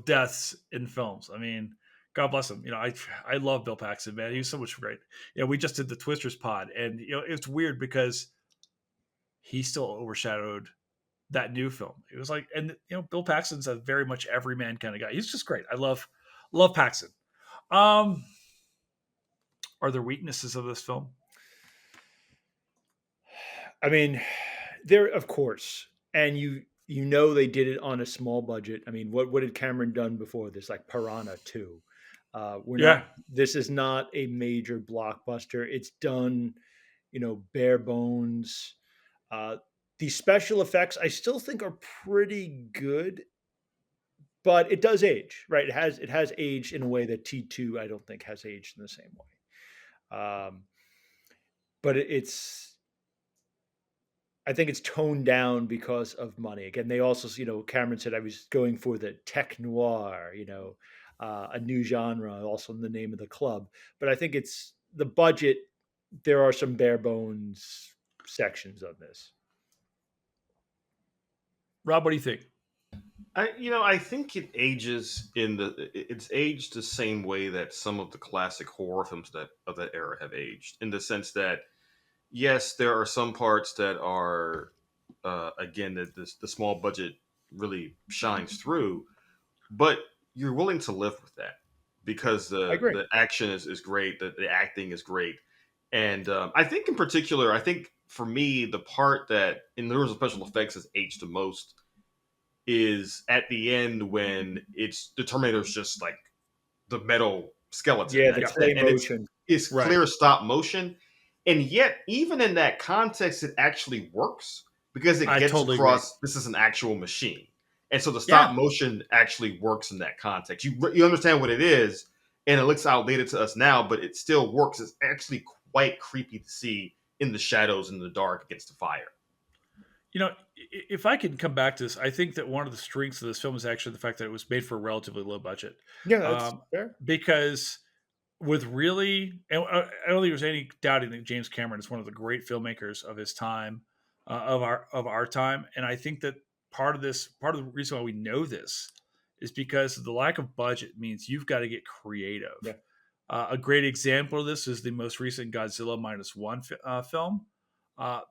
deaths in films. I mean, God bless him. I love Bill Paxton, man. He was so much great. We just did the Twisters pod, and it's weird because he still overshadowed that new film. It was like, and Bill Paxton's a very much everyman kind of guy. He's just great. I love Paxton. Are there weaknesses of this film? I mean, there, of course, and they did it on a small budget. I mean, what had Cameron done before this? Like Piranha 2. This is not a major blockbuster. It's done, bare bones. The special effects I still think are pretty good, but it does age, right? It has aged in a way that T2 I don't think has aged in the same way. But I think it's toned down because of money. Again, they also, Cameron said I was going for the tech noir, a new genre, also in the name of the club. But I think it's the budget. There are some bare bones sections of this. Rob, what do you think? I think it ages it's aged the same way that some of the classic horror films of that era have aged, in the sense that yes, there are some parts that are again that the small budget really shines through, but you're willing to live with that. because I agree. the action is great, the acting is great, and I think in particular, I think for me the part that in terms of special effects has aged the most is at the end when it's the Terminator's just like the metal skeleton. Yeah, the That's it. clay And motion. it's Right. clear stop motion. And yet, even in that context, it actually works because it I gets totally agree. across this is an actual machine. And so the Yeah. stop motion actually works in that context. You understand what it is, and it looks outdated to us now, but it still works. It's actually quite creepy to see in the shadows in the dark against the fire. You know, if I can come back to this, I think that one of the strengths of this film is actually the fact that it was made for a relatively low budget. Yeah, that's fair. Because with really, and I don't think there's any doubting that James Cameron is one of the great filmmakers of his time, of our time, and I think that part of the reason why we know this is because the lack of budget means you've got to get creative. Yeah. A great example of this is the most recent Godzilla -1 film,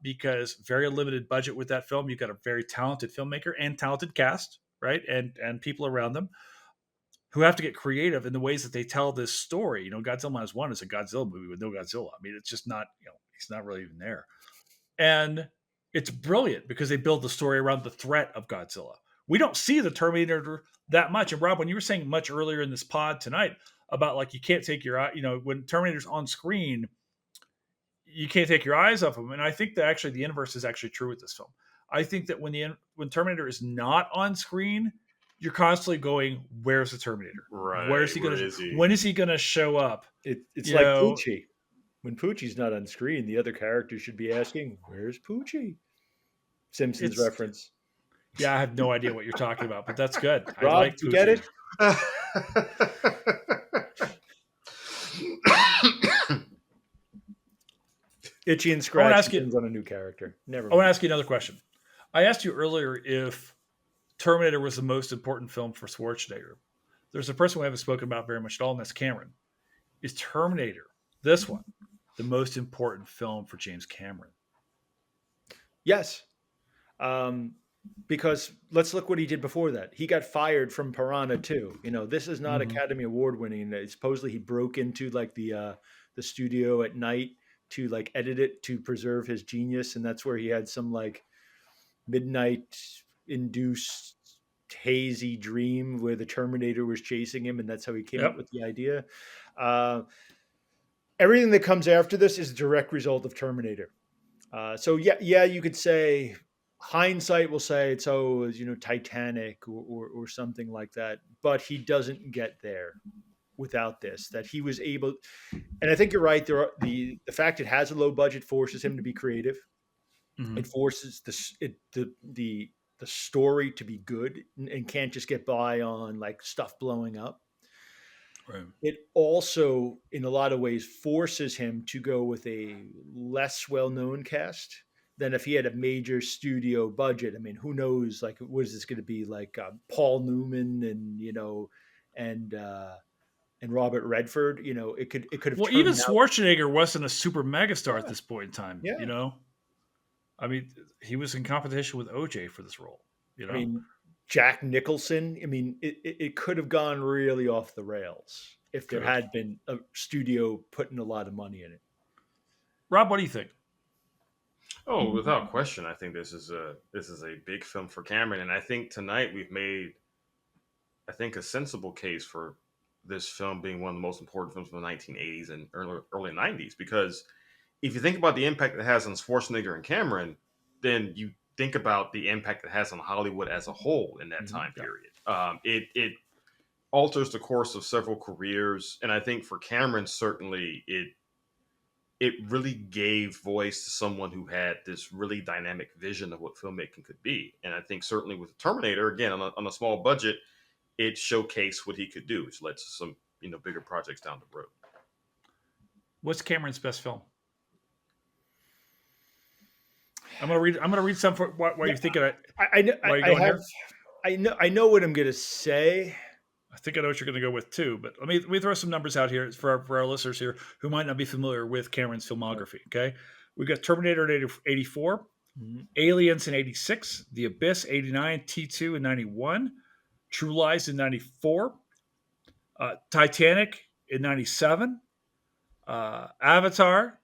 because very limited budget with that film. You've got a very talented filmmaker and talented cast, right, and people around them who have to get creative in the ways that they tell this story. You know, Godzilla -1 is a Godzilla movie with no Godzilla. I mean, it's just not, he's not really even there. And it's brilliant because they build the story around the threat of Godzilla. We don't see the Terminator that much. And Rob, when you were saying much earlier in this pod tonight about like you can't take your eye, when Terminator's on screen, you can't take your eyes off him. And I think that actually the inverse is actually true with this film. I think that when Terminator is not on screen, you're constantly going, "Where's the Terminator? Right. Where's he going to? When is he going to show up?" It's like Poochie. When Poochie's not on screen, the other characters should be asking, "Where's Poochie?" Simpsons reference. Yeah, I have no idea what you're talking about, but that's good. Rob, I like you get it? Itchy and Scratch depends on a new character. Never mind. I want to ask you another question. I asked you earlier if Terminator was the most important film for Schwarzenegger. There's a person we haven't spoken about very much at all, and that's Cameron. Is Terminator, this one, the most important film for James Cameron? Yes. Because let's look what he did before that. He got fired from Piranha 2. This is not Academy Award winning. Supposedly he broke into like the studio at night to like edit it to preserve his genius, and that's where he had some like midnight induced hazy dream where the Terminator was chasing him, and that's how he came up with the idea. Everything that comes after this is a direct result of Terminator. So yeah, you could say hindsight will say it's Titanic or something like that, but he doesn't get there without this. That he was able, and I think you're right. The fact it has a low budget forces him to be creative. Mm-hmm. It forces the story to be good and can't just get by on like stuff blowing up. Right. It also, in a lot of ways, forces him to go with a less well-known cast than if he had a major studio budget. I mean, who knows? Like, what is this going to be? Like Paul Newman and Robert Redford. It could have. Well, even Schwarzenegger wasn't a super megastar at this point in time. Yeah. I mean, he was in competition with OJ for this role. I mean, Jack Nicholson. I mean, it could have gone really off the rails if there had been a studio putting a lot of money in it. Rob, what do you think? Oh, without question, I think this is a big film for Cameron, and I think tonight we've made, I think, a sensible case for this film being one of the most important films from the 1980s and early 90s. Because if you think about the impact it has on Schwarzenegger and Cameron, then you think about the impact it has on Hollywood as a whole in that time period. It alters the course of several careers, and I think for Cameron, certainly it really gave voice to someone who had this really dynamic vision of what filmmaking could be. And I think certainly with Terminator, again, on a small budget, it showcased what he could do, which led to some bigger projects down the road. What's Cameron's best film? I'm gonna read some for what you're thinking. I know what I'm gonna say. I think I know what you're going to go with too, but let me throw some numbers out here for our listeners here who might not be familiar with Cameron's filmography. Okay, we got Terminator in 84, Aliens in 86, The Abyss 89, T2 in 91, True Lies in 94, Titanic in '97. Avatar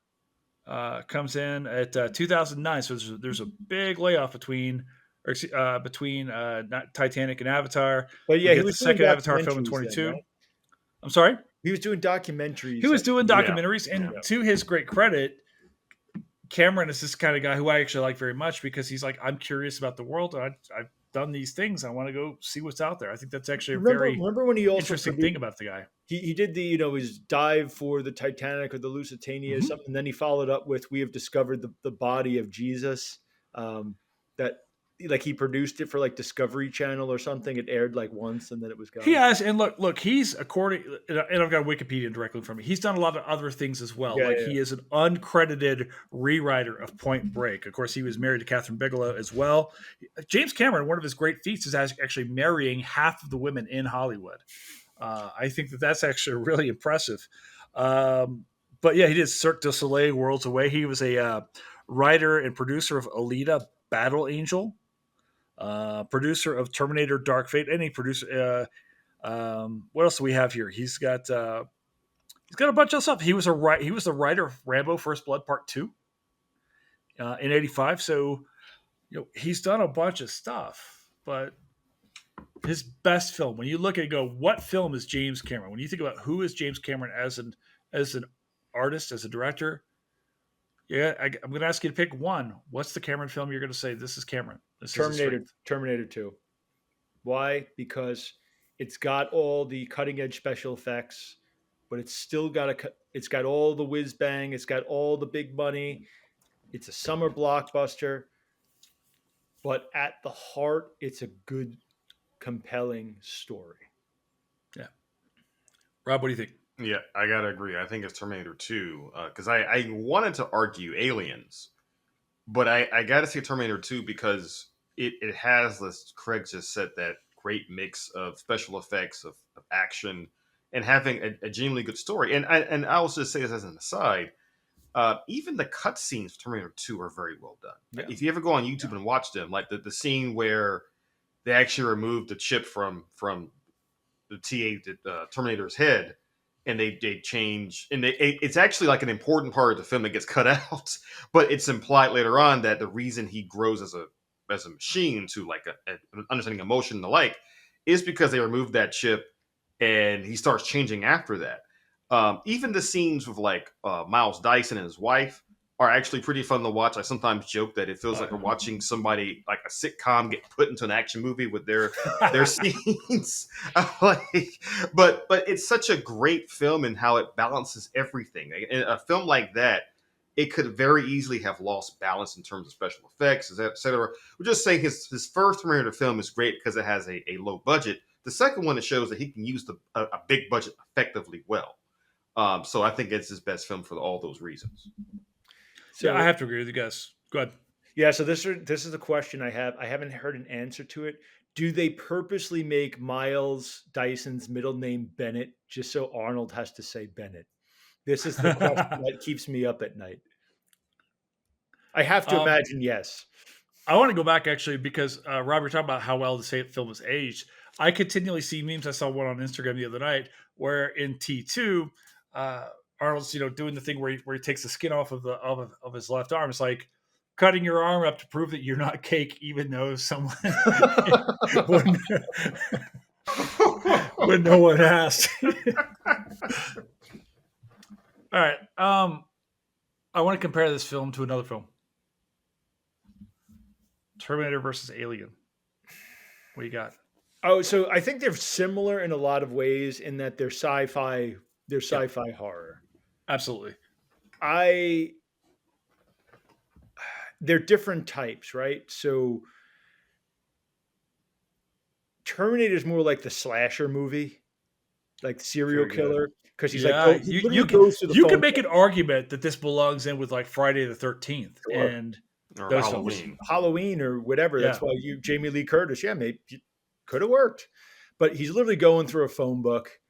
comes in at 2009. So there's a big layoff between Titanic and Avatar. But We yeah, he get the was doing second Avatar film in documentaries then, 22. right? I'm sorry. He was doing documentaries. He was doing Yeah. documentaries, and to his great credit, Cameron is this kind of guy who I actually like very much because he's like, I'm curious about the world. And I've done these things. I want to go see what's out there. I think that's actually a very Remember when he also interesting produced, thing about the guy. he did the his dive for the Titanic or the Lusitania or something. And then he followed up with "We have discovered the body of Jesus." That like he produced it for like Discovery Channel or something. It aired like once and then it was gone. He has, and look, he's according, and I've got Wikipedia directly from me. He's done a lot of other things as well. He is an uncredited rewriter of Point Break. Of course, he was married to Catherine Bigelow as well. James Cameron, one of his great feats is actually marrying half of the women in Hollywood. I think that's actually really impressive. But yeah, he did Cirque du Soleil, Worlds Away. He was a writer and producer of Alita, Battle Angel. Producer of Terminator Dark Fate, and he producer what else do we have here? He's got a bunch of stuff. He was the writer of Rambo First Blood Part 2 in '85. So he's done a bunch of stuff, but his best film, when you look at it, go, what film is James Cameron? When you think about who is James Cameron as an artist, as a director, I'm going to ask you to pick one. What's the Cameron film you're going to say this is Cameron? This Terminator 2. Why? Because it's got all the cutting edge special effects, but it's still it's got all the whiz bang. It's got all the big money. It's a summer blockbuster, but at the heart, it's a good, compelling story. Yeah. Rob, what do you think? Yeah, I gotta agree. I think it's Terminator 2 because I wanted to argue Aliens, but I gotta say Terminator 2 because it has, as Craig just said, that great mix of special effects, of action, and having a genuinely good story. And I will just say this as an aside, even the cutscenes for Terminator 2 are very well done. Yeah. If you ever go on YouTube and watch them, like the scene where they actually removed the chip from the T8 Terminator's head, and they change, and it's actually like an important part of the film that gets cut out, but it's implied later on that the reason he grows as a machine to like an understanding emotion and the like is because they removed that chip, and he starts changing after that. Even the scenes with like Miles Dyson and his wife are actually pretty fun to watch. I sometimes joke that it feels like we're watching somebody, like a sitcom, get put into an action movie with their scenes. But it's such a great film in how it balances everything. In a film like that, it could very easily have lost balance in terms of special effects, etc. We're just saying his first Terminator film is great because it has a low budget. The second one, it shows that he can use a big budget effectively well. So I think it's his best film for all those reasons. So yeah, I have to agree with you guys. Go ahead. Yeah, so this is the question I have. I haven't heard an answer to it. Do they purposely make Miles Dyson's middle name Bennett just so Arnold has to say Bennett? This is the question that keeps me up at night. I have to imagine yes. I want to go back actually because Rob, you're talking about how well the film is aged. I continually see memes. I saw one on Instagram the other night where in T2, Arnold's doing the thing where he takes the skin off of his left arm. It's like cutting your arm up to prove that you're not cake, even though someone when no one asked. All right, I want to compare this film to another film, Terminator versus Alien. What you got? Oh, so I think they're similar in a lot of ways in that they're sci-fi. They're sci-fi horror. Absolutely. They're different types, right? So Terminator is more like the slasher movie, like serial killer, because he's you can make an argument that this belongs in with like Friday the 13th and or Halloween or whatever. That's why Jamie Lee Curtis, maybe could have worked, but he's literally going through a phone book,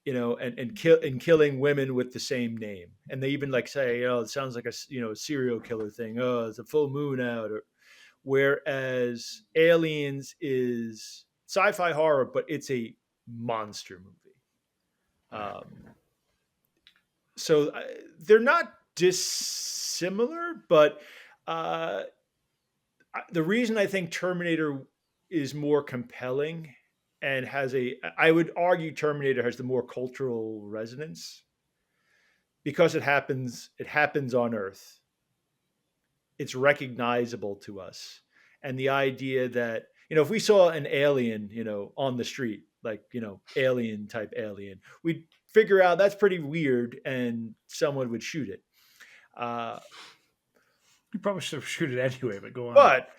and killing women with the same name. And they even like say, it sounds like a serial killer thing. Oh, it's a full moon out. Whereas Aliens is sci-fi horror, but it's a monster movie. So they're not dissimilar, but uh, the reason I think Terminator is more compelling and I would argue Terminator has the more cultural resonance because it happens on Earth. It's recognizable to us. And the idea that, if we saw an alien, on the street, like, alien type alien, we'd figure out that's pretty weird and someone would shoot it. You probably should shoot it anyway, but go on. But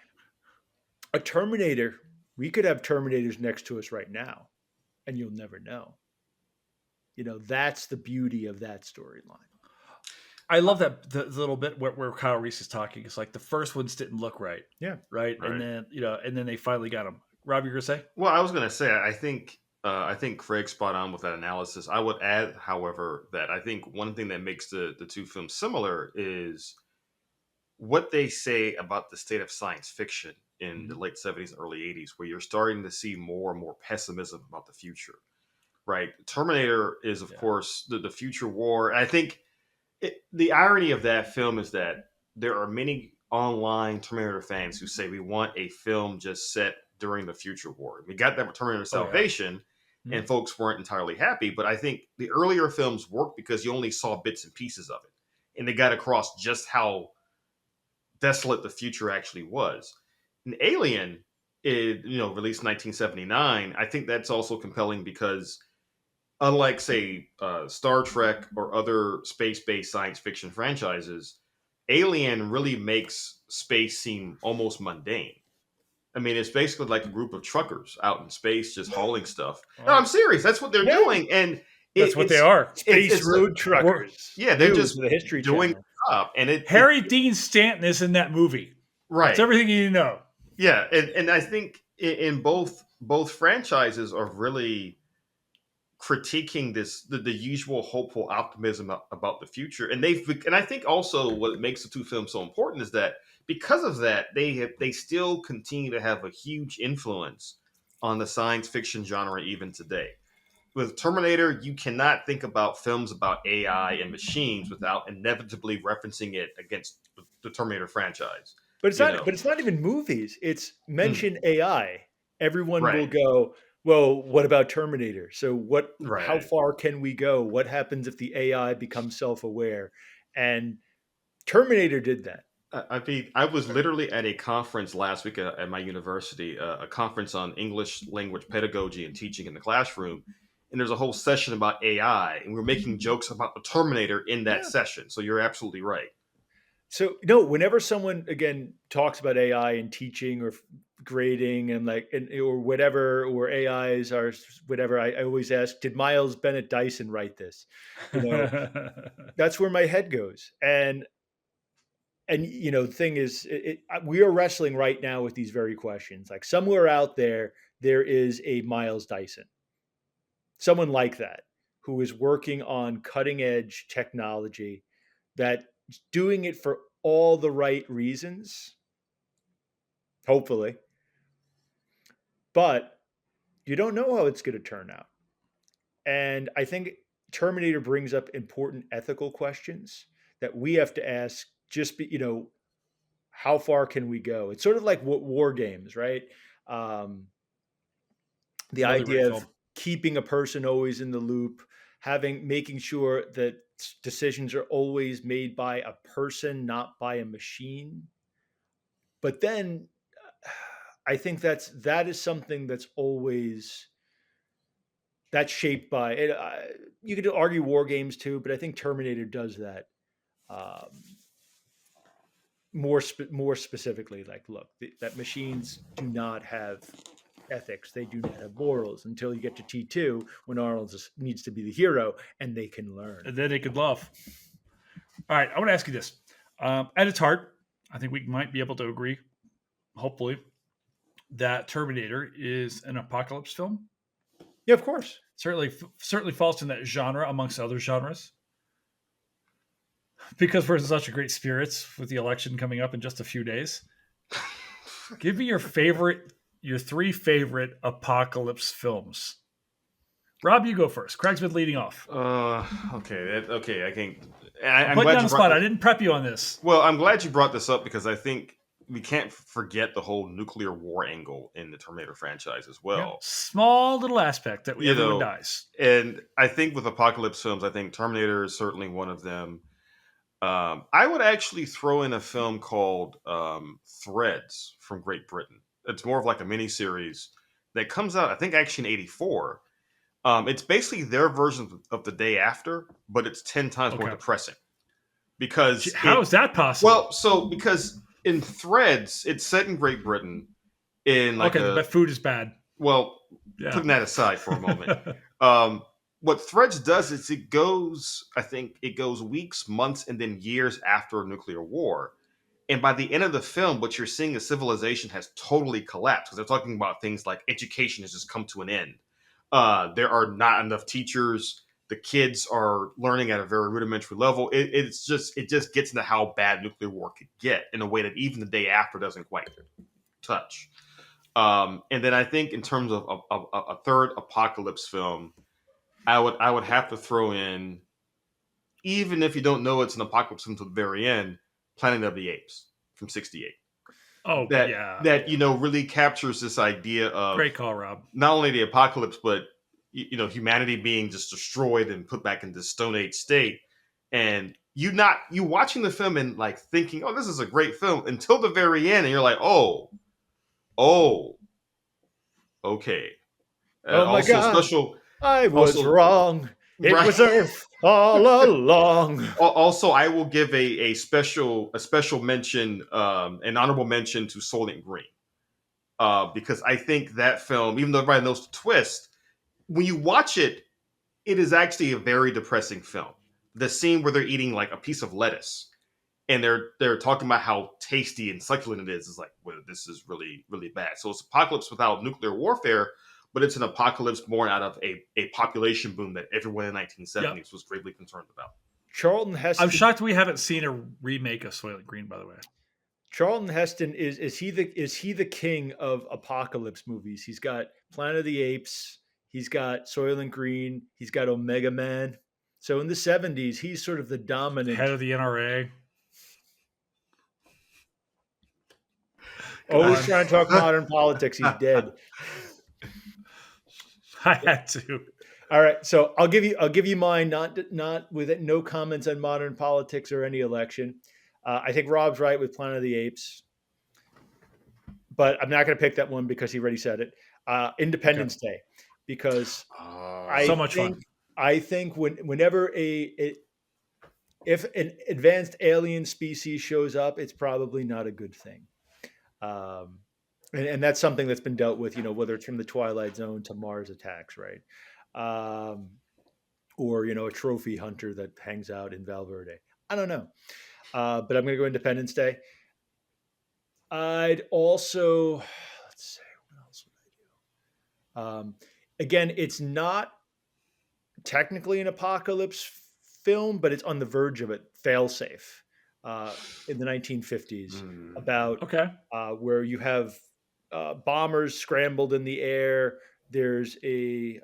a Terminator, we could have Terminators next to us right now, and you'll never know. That's the beauty of that storyline. I love that the little bit where Kyle Reese is talking. It's like the first ones didn't look right. Yeah. Right. And then, and then they finally got them. Rob, you were going to say? Well, I was going to say, I think Craig's spot on with that analysis. I would add, however, that I think one thing that makes the two films similar is what they say about the state of science fiction in the late 70s and early 80s, where you're starting to see more and more pessimism about the future, right? Terminator is, of course, the future war. And I think the irony of that film is that there are many online Terminator fans who say we want a film just set during the future war. We got that with Terminator Salvation, and folks weren't entirely happy. But I think the earlier films worked because you only saw bits and pieces of it, and they got across just how desolate the future actually was. And Alien, released in 1979. I think that's also compelling because, unlike, say, Star Trek or other space-based science fiction franchises, Alien really makes space seem almost mundane. I mean, it's basically like a group of truckers out in space just hauling stuff. No, I'm serious. That's what they're doing, and that's what they are. Space road truckers. Yeah, they're just the history doing up. And Harry Dean Stanton is in that movie. Right. It's everything you need to know. Yeah, and I think in both franchises are really critiquing the usual hopeful optimism about the future, and I think also what makes the two films so important is that because of that they still continue to have a huge influence on the science fiction genre even today. With Terminator, you cannot think about films about AI and machines without inevitably referencing it against the Terminator franchise. But it's not even movies. It's mention AI. Everyone will go, well, what about Terminator? So how far can we go? What happens if the AI becomes self-aware? And Terminator did that. I was literally at a conference last week at my university, a conference on English language pedagogy and teaching in the classroom. And there's a whole session about AI, and we're making jokes about the Terminator in that session. So you're absolutely right. So whenever someone again talks about AI in teaching or grading or whatever, or AIs are whatever, I always ask, did Miles Bennett Dyson write this? That's where my head goes. And the thing is, we are wrestling right now with these very questions. Like somewhere out there is a Miles Dyson, someone like that, who is working on cutting edge technology that doing it for all the right reasons, hopefully, but you don't know how it's going to turn out. And I think Terminator brings up important ethical questions that we have to ask. How far can we go? It's sort of like war games, right? The idea of keeping a person always in the loop, making sure that decisions are always made by a person, not by a machine. But then I think that is something that's shaped by it. You could argue war games too, but I think Terminator does that more specifically. Like, look, that machines do not have ethics. They do not have morals until you get to T2 when Arnold needs to be the hero and they can learn. And then they could love. All right, I want to ask you this. At its heart, I think we might be able to agree, hopefully, that Terminator is an apocalypse film. Yeah, of course. Certainly falls in that genre amongst other genres. Because we're in such a great spirits with the election coming up in just a few days. Give me your three favorite apocalypse films. Rob, you go first. Craig's been leading off. Okay. I can't. I'm putting you on the spot. I didn't prep you on this. Well, I'm glad you brought this up because I think we can't forget the whole nuclear war angle in the Terminator franchise as well. Yeah. Small little aspect that everyone dies. And I think with apocalypse films, I think Terminator is certainly one of them. I would actually throw in a film called Threads from Great Britain. It's more of like a miniseries that comes out, I think, actually in '84. It's basically their version of The Day After, but it's 10 times more depressing. Because how is that possible? Well, because in Threads, it's set in Great Britain. But food is bad. Well, putting that aside for a moment. What Threads does is it goes weeks, months, and then years after a nuclear war. And by the end of the film, what you're seeing is civilization has totally collapsed. Because they're talking about things like education has just come to an end. There are not enough teachers. The kids are learning at a very rudimentary level. It just gets into how bad nuclear war could get in a way that even The Day After doesn't quite touch. And then I think in terms of a third apocalypse film, I would have to throw in, even if you don't know it's an apocalypse until the very end, Planet of the Apes from '68. Oh, that really captures this idea of great call, Rob. Not only the apocalypse, but humanity being just destroyed and put back into Stone Age state, and you watching the film and like thinking, oh, this is a great film until the very end, and you're like, oh, okay. Oh my God! I was wrong. It was Earth all along. Also, I will give a special mention, an honorable mention to Soylent Green, because I think that film, even though everybody knows the twist, when you watch it, it is actually a very depressing film. The scene where they're eating like a piece of lettuce, and they're talking about how tasty and succulent it is like, well, this is really, really bad. So it's apocalypse without nuclear warfare. But it's an apocalypse born out of a population boom that everyone in the 1970s was gravely concerned about. Charlton Heston. I'm shocked we haven't seen a remake of Soylent Green, by the way. Charlton Heston is he the king of apocalypse movies? He's got Planet of the Apes, he's got Soylent Green, he's got Omega Man. So in the 70s, he's sort of the dominant head of the NRA. Always trying to talk modern politics. He's dead. I had to. All right, so I'll give you mine. Not with no comments on modern politics or any election. I think Rob's right with Planet of the Apes, but I'm not going to pick that one because he already said it. Independence Day, because fun. I think whenever if an advanced alien species shows up, it's probably not a good thing. And that's something that's been dealt with, whether it's from the Twilight Zone to Mars Attacks, right? Or, a trophy hunter that hangs out in Valverde. I don't know. But I'm going to go Independence Day. I'd also, let's see, what else would I do? Again, it's not technically an apocalypse film, but it's on the verge of it. Failsafe in the 1950s about where you have bombers scrambled in the air. There's a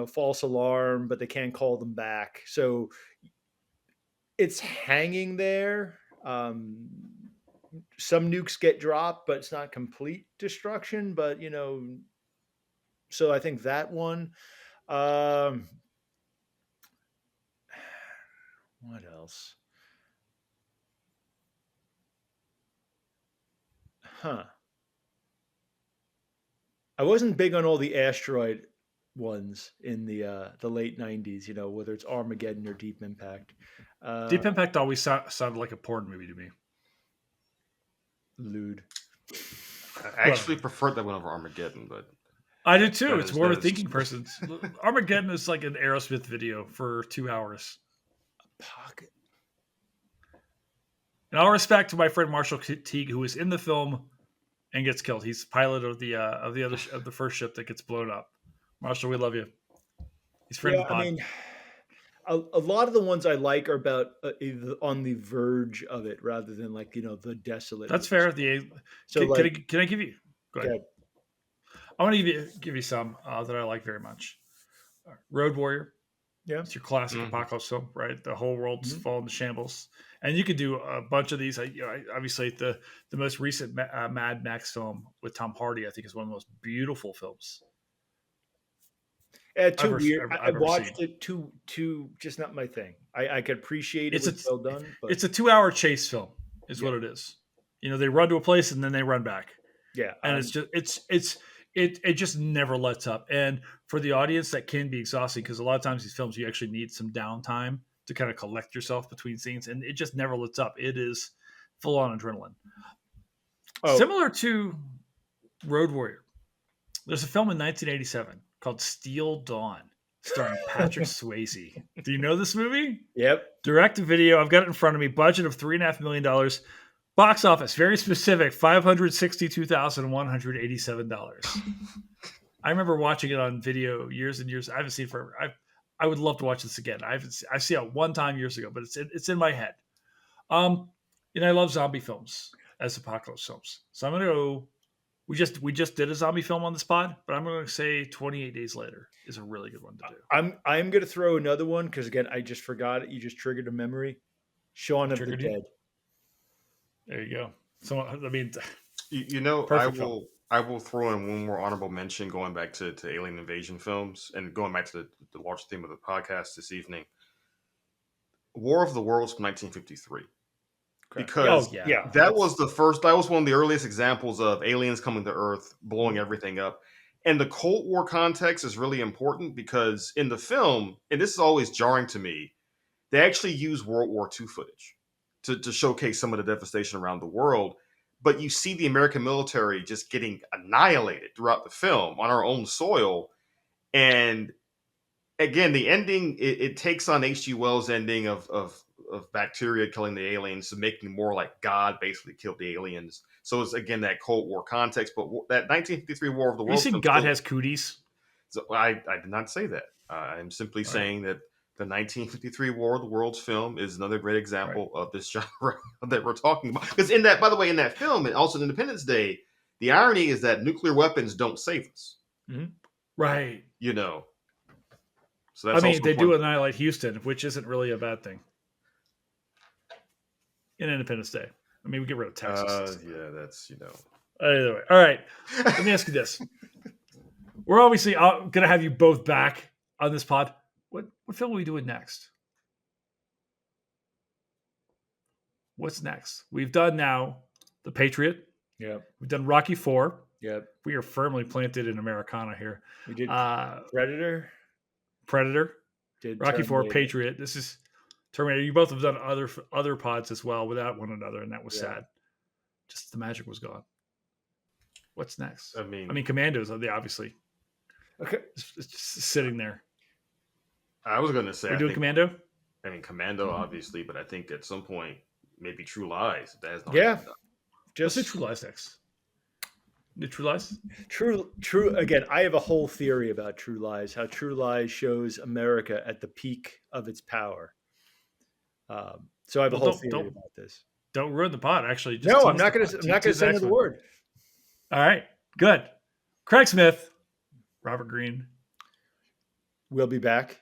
false alarm, but they can't call them back. So it's hanging there. Some nukes get dropped, but it's not complete destruction. But so I think that one. What else? I wasn't big on all the asteroid ones in the late 90s, whether it's Armageddon or Deep Impact. Deep Impact always sounded like a porn movie to me. Lewd. I actually preferred that one over Armageddon, but I do too. It's more of a thinking person. Armageddon is like an Aerosmith video for 2 hours. Pocket. In all respect to my friend Marshall Teague, who is in the film and gets killed. He's pilot of the first ship that gets blown up. Marshall, we love you. He's friend of the pod. I mean, a lot of the ones I like are about on the verge of it, rather than like the desolate. That's fair. Can I give you? Go ahead. I want to give you some that I like very much. Road Warrior. Yeah. It's your classic apocalypse film, right? The whole world's fallen to shambles. And you could do a bunch of these. Obviously, the most recent Mad Max film with Tom Hardy, I think, is one of the most beautiful films. Too weird. I watched it. Too just not my thing. I could appreciate it. It's well done. But it's a 2-hour chase film, is what it is. They run to a place and then they run back. Yeah, and it just never lets up. And for the audience, that can be exhausting because a lot of times these films you actually need some downtime to kind of collect yourself between scenes, and it just never lets up. It is full on adrenaline. Similar to Road Warrior, there's a film in 1987 called Steel Dawn, starring Patrick Swayze. Do you know this movie? Yep. Direct to video. I've got it in front of me. Budget of $3.5 million. Box office, very specific, $562,187. I remember watching it on video years and years. I haven't seen it forever. I would love to watch this again. I've seen it one time years ago, but it's in my head. I love zombie films as apocalypse films. So I'm gonna go. We just did a zombie film on this pod, but I'm going to say 28 Days Later is a really good one to do. I'm going to throw another one because again I just forgot it. You just triggered a memory. Shaun of the Dead. There you go. So I mean, I will throw in one more honorable mention going back to alien invasion films and going back to the large theme of the podcast this evening. War of the Worlds from 1953. Because that was one of the earliest examples of aliens coming to Earth, blowing everything up. And the Cold War context is really important because in the film, and this is always jarring to me, they actually use World War II footage to showcase some of the devastation around the world. But you see the American military just getting annihilated throughout the film on our own soil. And again, the ending, it takes on H.G. Wells' ending of bacteria killing the aliens to making more like God basically killed the aliens. So it's again that Cold War context, but that 1953 War of the Worlds. You think God has cooties? So I did not say that. I'm simply saying that the 1953 War of the Worlds film is another great example of this genre that we're talking about. Because in that, by the way, in that film and also Independence Day, the irony is that nuclear weapons don't save us. Mm-hmm. Right. So that's they do annihilate Houston, which isn't really a bad thing. In Independence Day. I mean, we get rid of Texas. That's, Either way. All right. Let me ask you this. We're obviously going to have you both back on this pod. What film are we doing next? What's next? We've done now The Patriot. Yep. We've done Rocky IV. Yep. We are firmly planted in Americana here. We did Predator. Did Rocky IV, Patriot. This is Terminator. You both have done other pods as well without one another, and that was sad. Just the magic was gone. What's next? I mean, Commandos. Obviously. Okay. It's just sitting there. I was going to say. We're doing Commando. Commando, obviously, but I think at some point maybe True Lies. That has not just let's do True Lies next. The True Lies. True. Again, I have a whole theory about True Lies. How True Lies shows America at the peak of its power. So I have a whole theory about this. Don't ruin the pod. Actually, no, I'm not going to say another word. All right, good. Craig Smith, Robert Greene. We'll be back.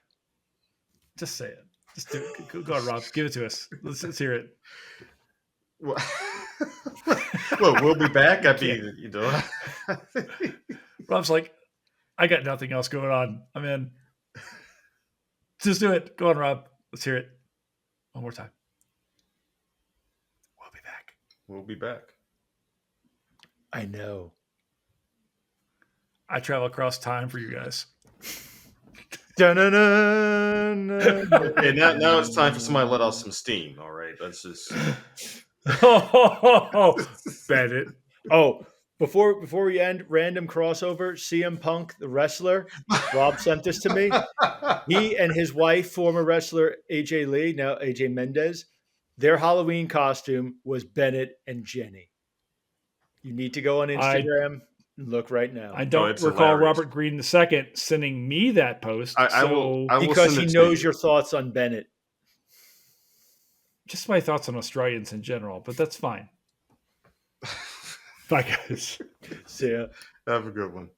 Just say it. Just do it. Go on, Rob. Give it to us. Let's hear it. Well, we'll be back. Rob's like, I got nothing else going on. I'm in. Just do it. Go on, Rob. Let's hear it. One more time. We'll be back. We'll be back. I know. I travel across time for you guys. Okay, now it's time for somebody to let off some steam. All right, let's just. Bennett. Before we end, random crossover. CM Punk, the wrestler. Rob sent this to me. He and his wife, former wrestler AJ Lee, now AJ Mendez, their Halloween costume was Bennett and Jenny. You need to go on Instagram and look right now. I don't recall Robert Greene II sending me that post. I will because he knows your thoughts on Bennett. Just my thoughts on Australians in general, but that's fine. Bye, guys. See ya. Have a good one.